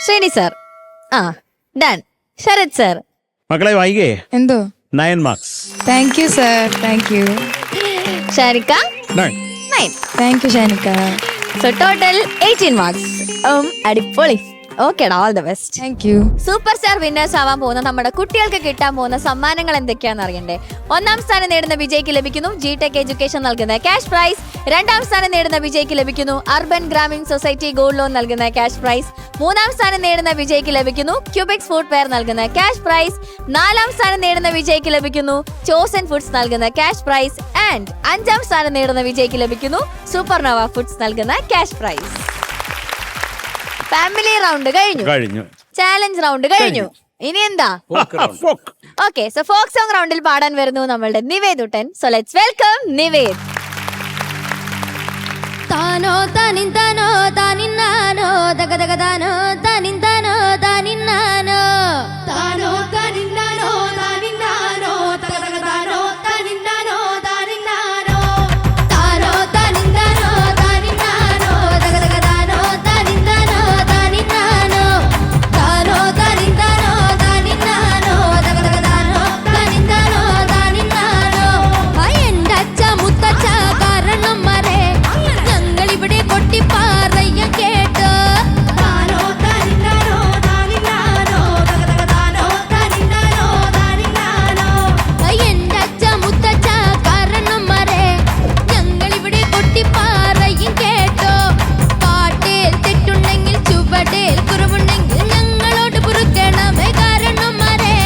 ശ്രീനി സാർ, ആ ഡൺ. ശരത് സാർ. മക്കളെ വൈകേ എന്തോ 9 marks. Thank you sir. Thank you. Shanika 9. 9. Thank you Shanika. So total 18 marks. അടിപൊളി. ഓക്കെടാ, all the best. Thank you. Super star winners ആവാൻ പോകുന്ന നമ്മുടെ കുട്ടികൾക്ക് കിട്ടാൻ പോകുന്ന സമ്മാനങ്ങൾ എന്തൊക്കെയാണെന്ന് അറിയണ്ടേ? 1ാം സ്ഥാനം നേടുന്ന വിജയ്ക്ക് ലഭിക്കുന്നു ജിടെക് എഡ്യൂക്കേഷൻ നൽകുന്ന ക്യാഷ് പ്രൈസ്. 2ാം സ്ഥാനം നേടുന്ന വിജയ്ക്ക് ലഭിക്കുന്നു Urban Grameen Society gold loan നൽകുന്ന ക്യാഷ് പ്രൈസ്. 3ാം സ്ഥാനം നേടുന്ന വിജയ്ക്ക് ലഭിക്കുന്നു ക്യൂബിക്സ് ഫുഡ് വെയർ നൽകുന്ന ക്യാഷ് പ്രൈസ്. 4ാം സ്ഥാനം നേടുന്ന വിജയ്ക്ക് ലഭിക്കുന്നു ചോസൻ ഫുഡ്സ് നൽകുന്ന ക്യാഷ് പ്രൈസ്. ആൻഡ് 5ാം സ്ഥാനം നേടുന്ന വിജയ്ക്ക് ലഭിക്കുന്നു സൂപ്പർനോവ ഫുഡ്സ് നൽകുന്ന ക്യാഷ് പ്രൈസ്. ഫാമിലി റൗണ്ട് കഴിഞ്ഞു. ചാലഞ്ച് റൗണ്ട് കഴിഞ്ഞു. ഇനി എന്താ? ഓക്കെ, സോ ഫോക്ക് സോങ് റൗണ്ടിൽ പാടാൻ വരുന്നു നമ്മളുടെ നിവേദുട്ടൻ. So let's welcome Nived. താനോ താനിന്താനോ താനിന്നാനോ ദഗദഗ താനോ താനിന്താനോ താനിന്നാനോ താനോ താനിന്നാനോ താനിന്നാനോ ദഗദഗ താനോ താനിന്നാനോ താനിന്നാനോ താനോ താനിന്താനോ താനിന്നാനോ ദഗദഗ താനോ താനിന്നാനോ താനിന്നാനോ താനോ താനിന്താനോ താനിന്നാനോ ദഗദഗ താനോ താനിന്നാനോ താനിന്നാനോ എന്റെ അച്ഛ മുത്തച്ഛ കാരണം മറേ ഞങ്ങളിവിടെ കൊട്ടിപ്പാറയ്യ കേട്ടോ താനോ താനിന്നാനോ താനിന്നാനോ ദഗദഗ താനോ താനിന്നാനോ താനിന്നാനോ എന്റെ അച്ഛ മുത്തച്ഛ കാരണം മറേ ഞങ്ങളിവിടെ കൊട്ടിപ്പാറയും കേട്ടോ പാട്ടേൽ തെറ്റുണ്ടെങ്കിൽ ചുവടേൽ കുറവുണ്ടെങ്കിൽ ഞങ്ങളോട് പൊറുക്കണമേ കാരണം മറേ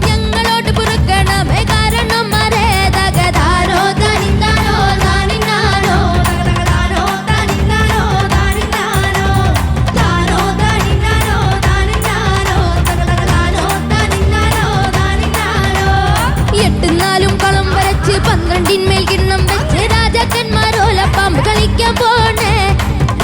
ഞങ്ങളോട് പൊറുക്കണമേ കാരണം മറേ ദഗദാനോ താനിന്നാനോ താനിന്നാനോ ദഗദഗ താനോ താനിന്നാനോ താനിന്നാനോ താനോ താനിന്നാനോ താനിന്നാനോ ദഗദഗ താനോ താനിന്നാനോ താനിന്നാനോ 8 കളം വരച്ച് 12 കിണ്ണം വെച്ച് രാജാക്കന്മാരോല പാമ്പ് കളിക്കാൻ പോണേ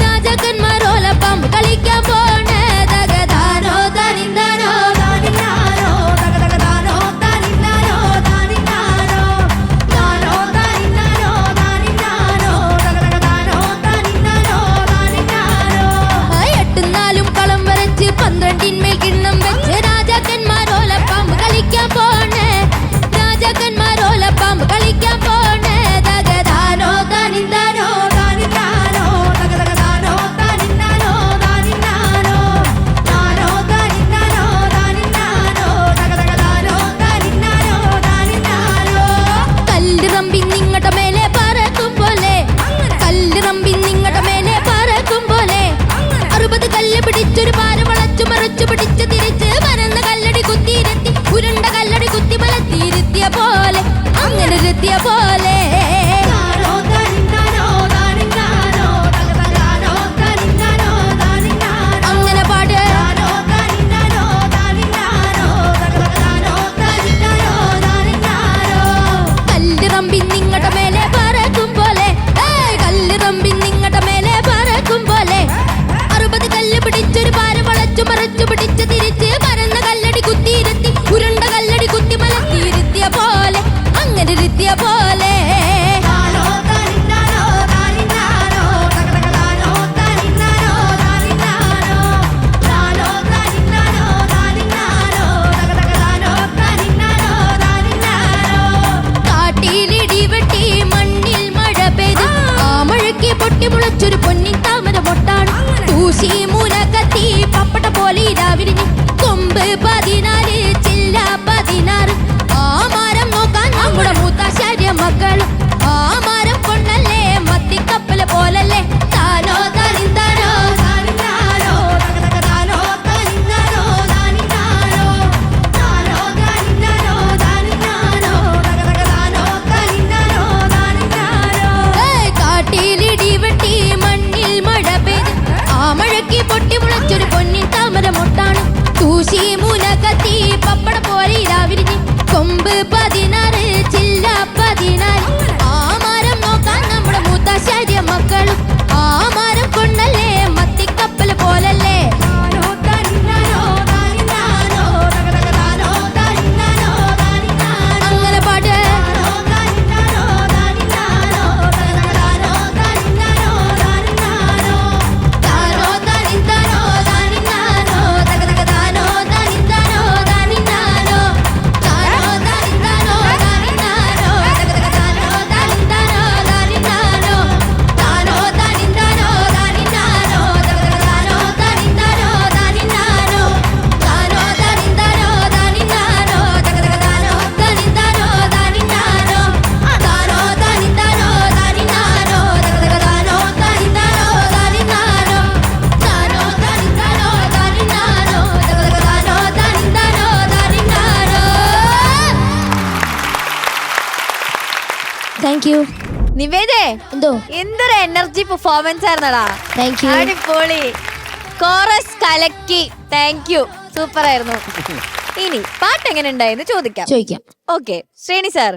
രാജാക്കന്മാരോല പാമ്പ് കളിക്കാൻ പോണേ ദഗദാനോ താനിന്നാനോ താനിന്നാനോ ദഗദഗ താനോ താനിന്നാനോ താനിന്നാനോ താനോ താനിന്നാനോ താനിന്നാനോ ദഗദഗ താനോ താനിന്നാനോ താനിന്നാനോ 8 കളം വരച്ച് 12 കിണ്ണം വെച്ച് രാജാക്കന്മാരോല പാമ്പ് കളിക്കാൻ പോണേ രാജാക്കന്മാരോല പാമ്പ് കളിക്കാൻ പോണേ ദഗദാനോ താനിന്നാനോ താനിന്നാനോ ദഗദഗ താനോ താനിന്നാനോ താനിന്നാനോ താനോ താനിന്നാനോ താനിന്നാനോ ദഗദഗ താനോ താനിന്നാനോ താനിന്നാനോ കല്ല് റമ്പി നിങ്ങളുടെ മേലെ പറക്കും പോലെ കല്ല് റമ്പി നിങ്ങളുടെ മേലെ പറക്കും പോലെ 60 കല്ല് പിടിച്ചൊരു പാര വളച്ചു മറച്ചു പിടിച്ച് തിരിച്ച് പരന്ന കല്ലടി കുത്തിയിരുത്തി ഉരുണ്ട കല്ലടി കുത്തി മലത്തിയിരുത്തിയ പോലെ അങ്ങനെ ഇരുത്തിയ പോലെ താനോ താനിന്നാനോ താനിന്നാനോ ദഗദഗ താനോ താനിന്നാനോ താനിന്നാനോ അങ്ങനെ പാട് താനോ താനിന്നാനോ താനിന്നാനോ ദഗദഗ താനോ താനിന്നാനോ താനിന്നാനോ കല്ല് റമ്പി നിങ്ങളുടെ മേലെ പറക്കും പോലെ കല്ല് റമ്പി നിങ്ങളുടെ മേലെ പറക്കും പോലെ 60 കല്ല് പിടിച്ചൊരു പാര വളച്ചു മറച്ചു പിടിച്ച് തിരിച്ച് പരന്ന കല്ലടി കുത്തിയിരുത്തി ഉരുണ്ട കല്ലടി കുത്തി മലത്തിയിരുത്തിയ പോലെ അങ്ങനെ ഇരുത്തിയ പോലെ താങ്ക് യു. നിവേദേ, എന്തോ എന്തൊരു എനർജി പെർഫോമൻസ് ആയിരുന്നടാ. Thank you. അടിപൊളി. കോറസ് കലക്കി. Thank you. സൂപ്പർ ആയിരുന്നു. ഇനി പാട്ട് എങ്ങനെ ഉണ്ടായെന്ന് ചോദിക്കാം. ചോദിക്കാം. Okay, Sreeni sir.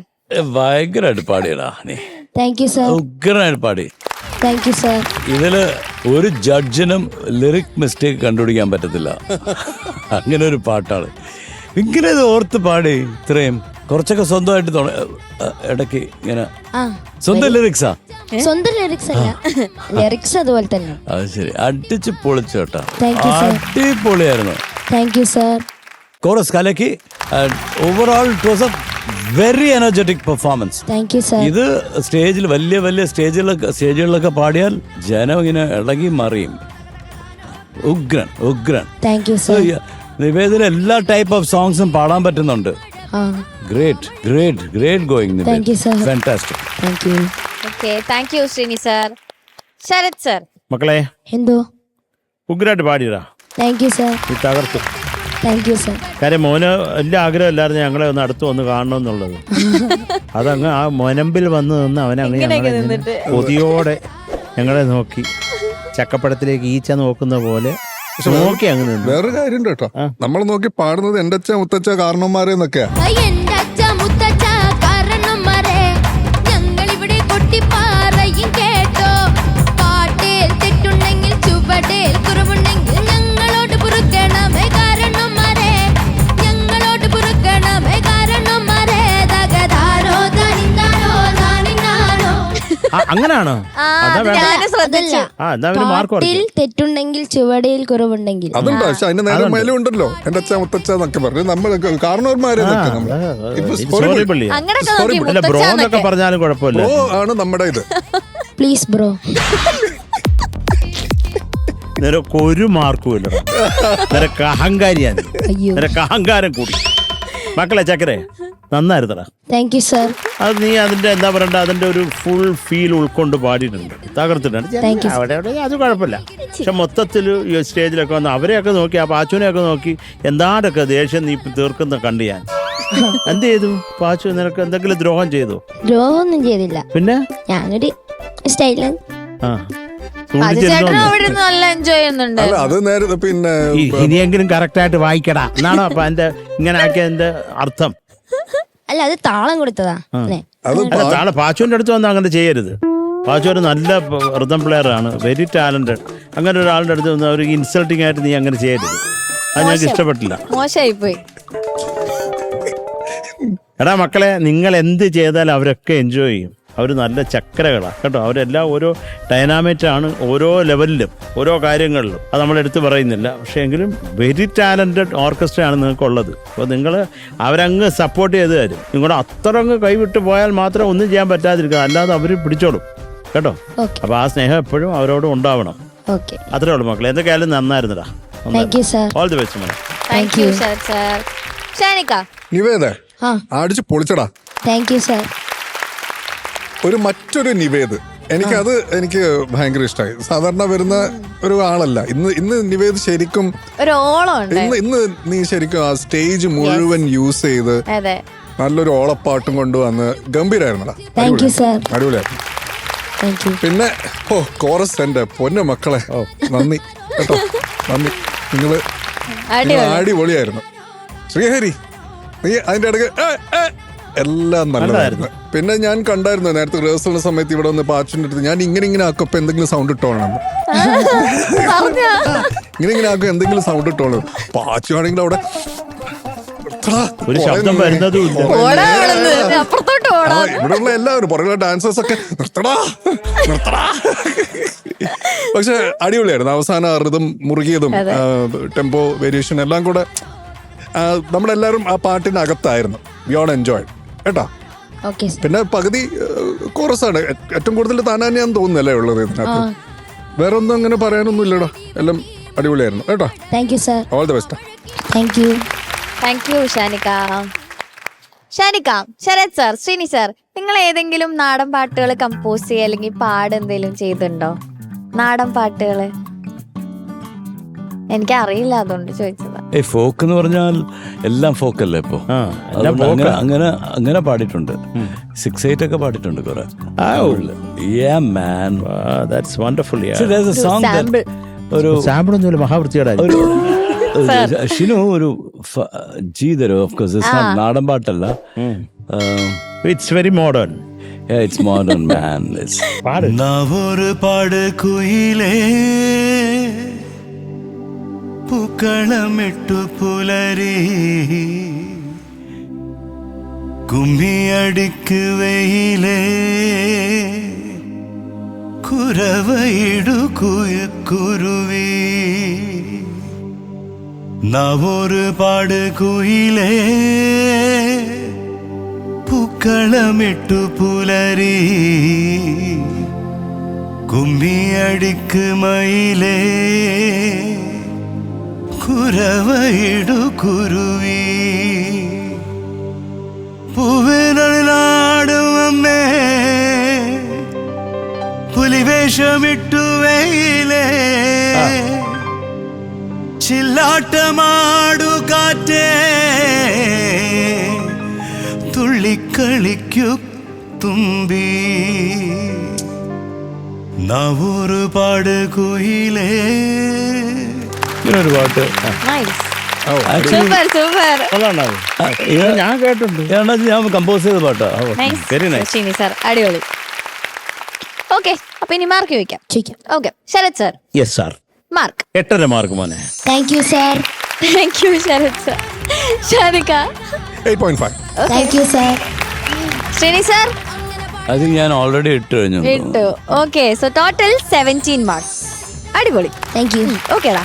ഭയങ്കരമായിട്ട് പാടിയടാ നീ, താങ്ക് യു സർ. ഉഗ്രനായിട്ട് പാടി. Thank you sir. ഇതില് ഒരു ജഡ്ജിനും ലിറിക് മിസ്റ്റേക്ക് കണ്ടുപിടിക്കാൻ പറ്റത്തില്ല. അങ്ങനെ ഒരു പാട്ടാണ്. ഇങ്ങനെ ഇത് ഓർത്ത് പാടി ഇത്രയും. കുറച്ചൊക്കെ സ്വന്തമായിട്ട് ഇടയ്ക്ക് ഇങ്ങനെ സ്വന്തം ലിറിക്സാ. സ്വന്തം ലിറിക്സ് അല്ല, ലിറിക്സ് അതുപോലെ തന്നെ. അത് ശരി, അടിച്ച് പൊളിച്ചു കേട്ടാ. Thank you, sir. അടിപൊളിയായിരുന്നു. Thank you sir. കോറസ് കലക്കി. Overall it was A very energetic performance. Thank you sir. ഇത് സ്റ്റേജിൽ വലിയ വലിയ സ്റ്റേജുകളിലൊക്കെ പാടിയാൽ ജനം ഇങ്ങനെ ഇളകി മറിയും. ഉഗ്രൻ ഉഗ്രൻ. Thank you sir. നിവേദിന് എല്ലാ ടൈപ്പ് ഓഫ് സോങ്സും പാടാൻ പറ്റുന്നുണ്ട്. Great great great going. Thank you, sir. Fantastic. Thank you. Okay, thank you Sreeni sir. Sharath sir. മക്കളെ എന്തോ ഉഗ്രായിട്ട് പാടിയടാ. Thank you sir. നീ തകർത്തു. Thank you sir. കാര്യം മോന് എല്ലാ ആഗ്രഹമില്ലായിരുന്നു ഞങ്ങളെ ഒന്ന് അടുത്ത് വന്ന് കാണണം എന്നുള്ളത്. അതങ്ങ് ആ മൊനമ്പിൽ വന്ന് നിന്ന് അവനങ്ങ് ഞങ്ങളെ കൊതിയോടെ ഞങ്ങളെ നോക്കി ചക്കപ്പഴത്തിലേക്ക് ഈച്ച നോക്കുന്ന പോലെ നോക്കി അങ്ങ് നിന്നു. വേറൊരു കാര്യം കേട്ടോ, നമ്മൾ നോക്കി പാടുന്നത് എന്റെ അച്ഛ മുത്തച്ഛ കാരണന്മാരെന്നൊക്കെയാ. എന്റെ അച്ഛ മുത്തച്ഛ കാരണന്മാരെ ഞങ്ങളിവിടെ കൊട്ടിപ്പാറയും കേട്ടോ. പാട്ടേൽ തെറ്റുണ്ടെങ്കിൽ ചുവടേൽ കുറവുണ്ടെങ്കിൽ ഞങ്ങളോട് പൊറുക്കണമേ കാരണന്മാരെ. ഞങ്ങളോട് പൊറുക്കണമേ കാരണന്മാരെ. തകതാരോ തനിന്താരോ നാനിന്നാരോ. അങ്ങനാണോ? അതാ വേണ്ട. എന്താ മാർക്ക് പാട്ടിൽ തെറ്റുണ്ടെങ്കിൽ ചുവടയിൽ കുറവുണ്ടെങ്കിൽ. അതുണ്ടോ? പക്ഷെ അതിന്റെ നേരെ മേലെ ഉണ്ടല്ലോ എന്റെ അച്ഛ മുത്തച്ഛ എന്നൊക്കെ പറഞ്ഞു നമ്മൾ കാരണവന്മാരെന്നൊക്കെ അല്ല ബ്രോ എന്നൊക്കെ പറഞ്ഞാലും കുഴപ്പമില്ല. ആണ് നമ്മുടെ ഇത്. Please bro. നിനക്ക് ഒരു മാർക്കും ഇല്ല. നിനക്ക് അഹങ്കാരിയാണ്. അയ്യോ. നിനക്ക് അഹങ്കാരം കൂടി. മക്കളെ ചക്കരെ നന്നായിരുന്നടാ. Thank you sir. അത് നീ അതിന്റെ എന്താ പറയണ്ട, അതിന്റെ ഒരു ഫുൾ ഫീൽ ഉൾക്കൊണ്ട് പാടിയിട്ടുണ്ട്, തകർത്തിട്ടുണ്ട്. അവിടെ അത് കുഴപ്പമില്ല. പക്ഷെ മൊത്തത്തിൽ ഈ സ്റ്റേജിലൊക്കെ വന്ന് അവരെയൊക്കെ നോക്കി, ആ പാച്ചുവിനെയൊക്കെ നോക്കി എന്താണ്ടൊക്കെ ദേഷ്യം നീ തീർക്കുന്ന കണ്ടു ഞാൻ. എന്ത് ചെയ്തു പാച്ചു? നിനക്ക് എന്തെങ്കിലും ദ്രോഹം ചെയ്തോ? ദ്രോഹമൊന്നും ചെയ്തില്ല. പിന്നെ ഞാനൊരു സ്റ്റൈല്. ആ ചേട്ടനും അവിടെ ഇരുന്ന് നല്ല എൻജോയ് ചെയ്യുന്നുണ്ട്. അല്ല അത് നേരെ പിന്നെ ഇനിയെങ്കിലും കറക്റ്റ് ആയിട്ട് വായിക്കടാ എന്നാണോ അപ്പൊ എന്റെ ഇങ്ങനെ ആക്കിയതിന്റെ അർത്ഥം? അല്ല, അത് താളം കൊടുത്തതാ. താളെ പാച്ചുവിന്റെ അടുത്ത് വന്ന് അങ്ങനെ ചെയ്യരുത്. പാച്ചു ഒരു നല്ല റിതം പ്ലെയർ ആണ്, വെരി ടാലന്റഡ്. അങ്ങനെ ഒരാളുടെ അടുത്ത് വന്ന് ഒരു ഇൻസൾട്ടിങ് ആയിട്ട് നീ അങ്ങനെ ചെയ്യരുത്. അത് ഞങ്ങൾക്ക് ഇഷ്ടപ്പെട്ടില്ല. മോശമായി പോയി. എടാ മക്കളെ, നിങ്ങൾ എന്ത് ചെയ്താലും അവരൊക്കെ എൻജോയ് ചെയ്യും. അവർ നല്ല ചക്കരകളാണ് കേട്ടോ. അവരെല്ലാം ഓരോ ഡൈനാമൈറ്റാണ്, ഓരോ ലെവലിലും ഓരോ കാര്യങ്ങളിലും. അത് നമ്മൾ എടുത്ത് പറയുന്നില്ല. പക്ഷേ എങ്കിലും വെരി ടാലൻറ്റഡ് ഓർക്കസ്ട്രയാണ് നിങ്ങൾക്കുള്ളത്. അപ്പോൾ നിങ്ങൾ അവരങ്ങ് സപ്പോർട്ട് ചെയ്ത് തരും. നിങ്ങളുടെ അത്ര അങ്ങ് കൈവിട്ട് പോയാൽ മാത്രം ഒന്നും ചെയ്യാൻ പറ്റാതിരിക്കുക, അല്ലാതെ അവർ പിടിച്ചോളും കേട്ടോ. അപ്പോൾ ആ സ്നേഹം എപ്പോഴും അവരോട് ഉണ്ടാവണം. അത്രേ ഉള്ളൂ മക്കളെ. എന്തൊക്കെയായാലും നന്നായിരുന്നടാ. All the best. Thank you Sharath sir. Shanika. നിവേദ അടിച്ച് പൊളിച്ചടാ. Thank you sir. ഒരു മറ്റൊരു നിവേദ് എനിക്ക് ഭയങ്കര ഇഷ്ടമായി. സാധാരണ വരുന്ന ഒരു ആളല്ല ഇന്ന് നിവേദ് ശരിക്കും ഒരു ഓളം. ഇന്ന് നീ ശരിക്കും ആ സ്റ്റേജ് മുഴുവൻ യൂസ് ചെയ്ത് നല്ലൊരു ഓളപ്പാട്ടും കൊണ്ടുവന്ന് ഗംഭീരായിരുന്നടാ. അടിപൊളിയായിരുന്നു. പിന്നെ കോറസ് എന്റെ പൊന്ന മക്കളെ നന്ദി കേട്ടോ, നന്ദി. നിങ്ങള് അടിപൊളിയായിരുന്നു. ശ്രീഹരി നീ അതിന്റെ ഇടയ്ക്ക് എല്ലാം നല്ലതായിരുന്നു. പിന്നെ ഞാൻ കണ്ടായിരുന്നു നേരത്തെ റിഹേഴ്സലിന്റെ സമയത്ത് ഇവിടെ വന്ന് പാച്ചുവിന്റെ അടുത്ത് ഞാൻ ഇങ്ങനെ ആക്കും എന്തെങ്കിലും സൗണ്ട് ഇട്ടോളണം, ഇങ്ങനെ ആക്കും എന്തെങ്കിലും സൗണ്ട് ഇട്ടോളൂ. പാച്ചു ആണെങ്കിൽ അവിടെ ഒരു ശബ്ദം വരുന്നതും ഇവിടെയുള്ള എല്ലാവരും പുറകിലുള്ള ഡാൻസേഴ്സ് ഒക്കെ നിർത്തടാ. പക്ഷെ അടിപൊളിയായിരുന്നു. അവസാനം റിതം മുറുകിയതും ടെമ്പോ വേരിയേഷൻ എല്ലാം കൂടെ നമ്മളെല്ലാവരും ആ പാട്ടിനകത്തായിരുന്നു. വി ഓൾ എൻജോയ് കേട്ടോ. പിന്നെ പകുതി കോറസാണ് ഏറ്റവും കൂടുതൽ താനാനെയാന്ന് തോന്നുന്നല്ലേ ഉള്ളത് ഇതിനകത്ത്. വേറെ ഒന്നും അങ്ങനെ പറയാനൊന്നും ഇല്ലടാ, എല്ലാം അടിപൊളിയായിരുന്നു കേട്ടോ. All the best. Thank you Shanika. Shanika, Sarath sir, Sreeni sir, നിങ്ങൾ ഏതെങ്കിലും നാടൻ പാട്ടുകൾ കമ്പോസ് ചെയ്യുക അല്ലെങ്കിൽ പാടെന്തെങ്കിലും ചെയ്തിട്ടുണ്ടോ? നാടൻ പാട്ടുകള് എനിക്ക് അറിയില്ല, അതുകൊണ്ട് ചോദിച്ചതാ. ഫോക്ക് എന്ന് പറഞ്ഞാൽ എല്ലാം ഫോക്കല്ലേ ഇപ്പൊ ആ, എല്ലാം അതുകൊണ്ട് folk ആ. അങ്ങനെ പാടിയിട്ടുണ്ട് 6-8 ഒക്കെ പാടിയിട്ടുണ്ട് കുറെ. Yeah, man. That's wonderful, yeah. See, there's a song that sample. ഒരു സാമ്പിളൊന്നുമില്ല, മഹാവൃത്തിയോടായിരിക്കും. ഷിനു ഒരു ജി തരോ, ഓഫ് കോഴ്സ് നാടൻ പാട്ടല്ല. It's very modern. Yeah, it's modern, man. It's പാട്. നാവൊരു പാട് കുയിലേ പൂക്കളമിട്ടു പുലരി കുമ്മിയടിക്ക് വെയിലേ കുരവയിടു കുരുവി നാവൊരു പാട് കുയിലേ പൂക്കളമിട്ടു പുലരി കുമ്മിയടിക്ക് മയിലേ കുരവയിടു കുരുവി പൂവിനാടും അമ്മേ പുലിവേഷമിട്ടു വെയിലേ ചില്ലാട്ടമാടു കാറ്റേ തുള്ളിക്കളിക്കു തുമ്പി നാവൂറ് പാട് കുയിലേ. ഇങ്ങനൊരു പാട്ട് Nice. Super, super. കൊള്ളാണോ അത്? ഞാൻ കേട്ടിട്ടുണ്ട്. ഞാൻ കമ്പോസ് ചെയ്ത പാട്ടാ. Nice. Very nice. Sreeni sir അടിപൊളി. ഓക്കെ, അപ്പൊ ഇനി മാർക്ക് ചോദിക്കാം. Okay, Sharath sir yes sir. Mark. 8.5 mark മോനെ. Thank you sir. Thank you Sharath sir. Shanika 8.5. Thank you sir. Sreeni sir അത് ഞാൻ ഓൾറെഡി ഇട്ട് കഴിഞ്ഞു. 8. Okay, so total 17 marks. അടിപൊളി. Thank you. ഓക്കേടാ.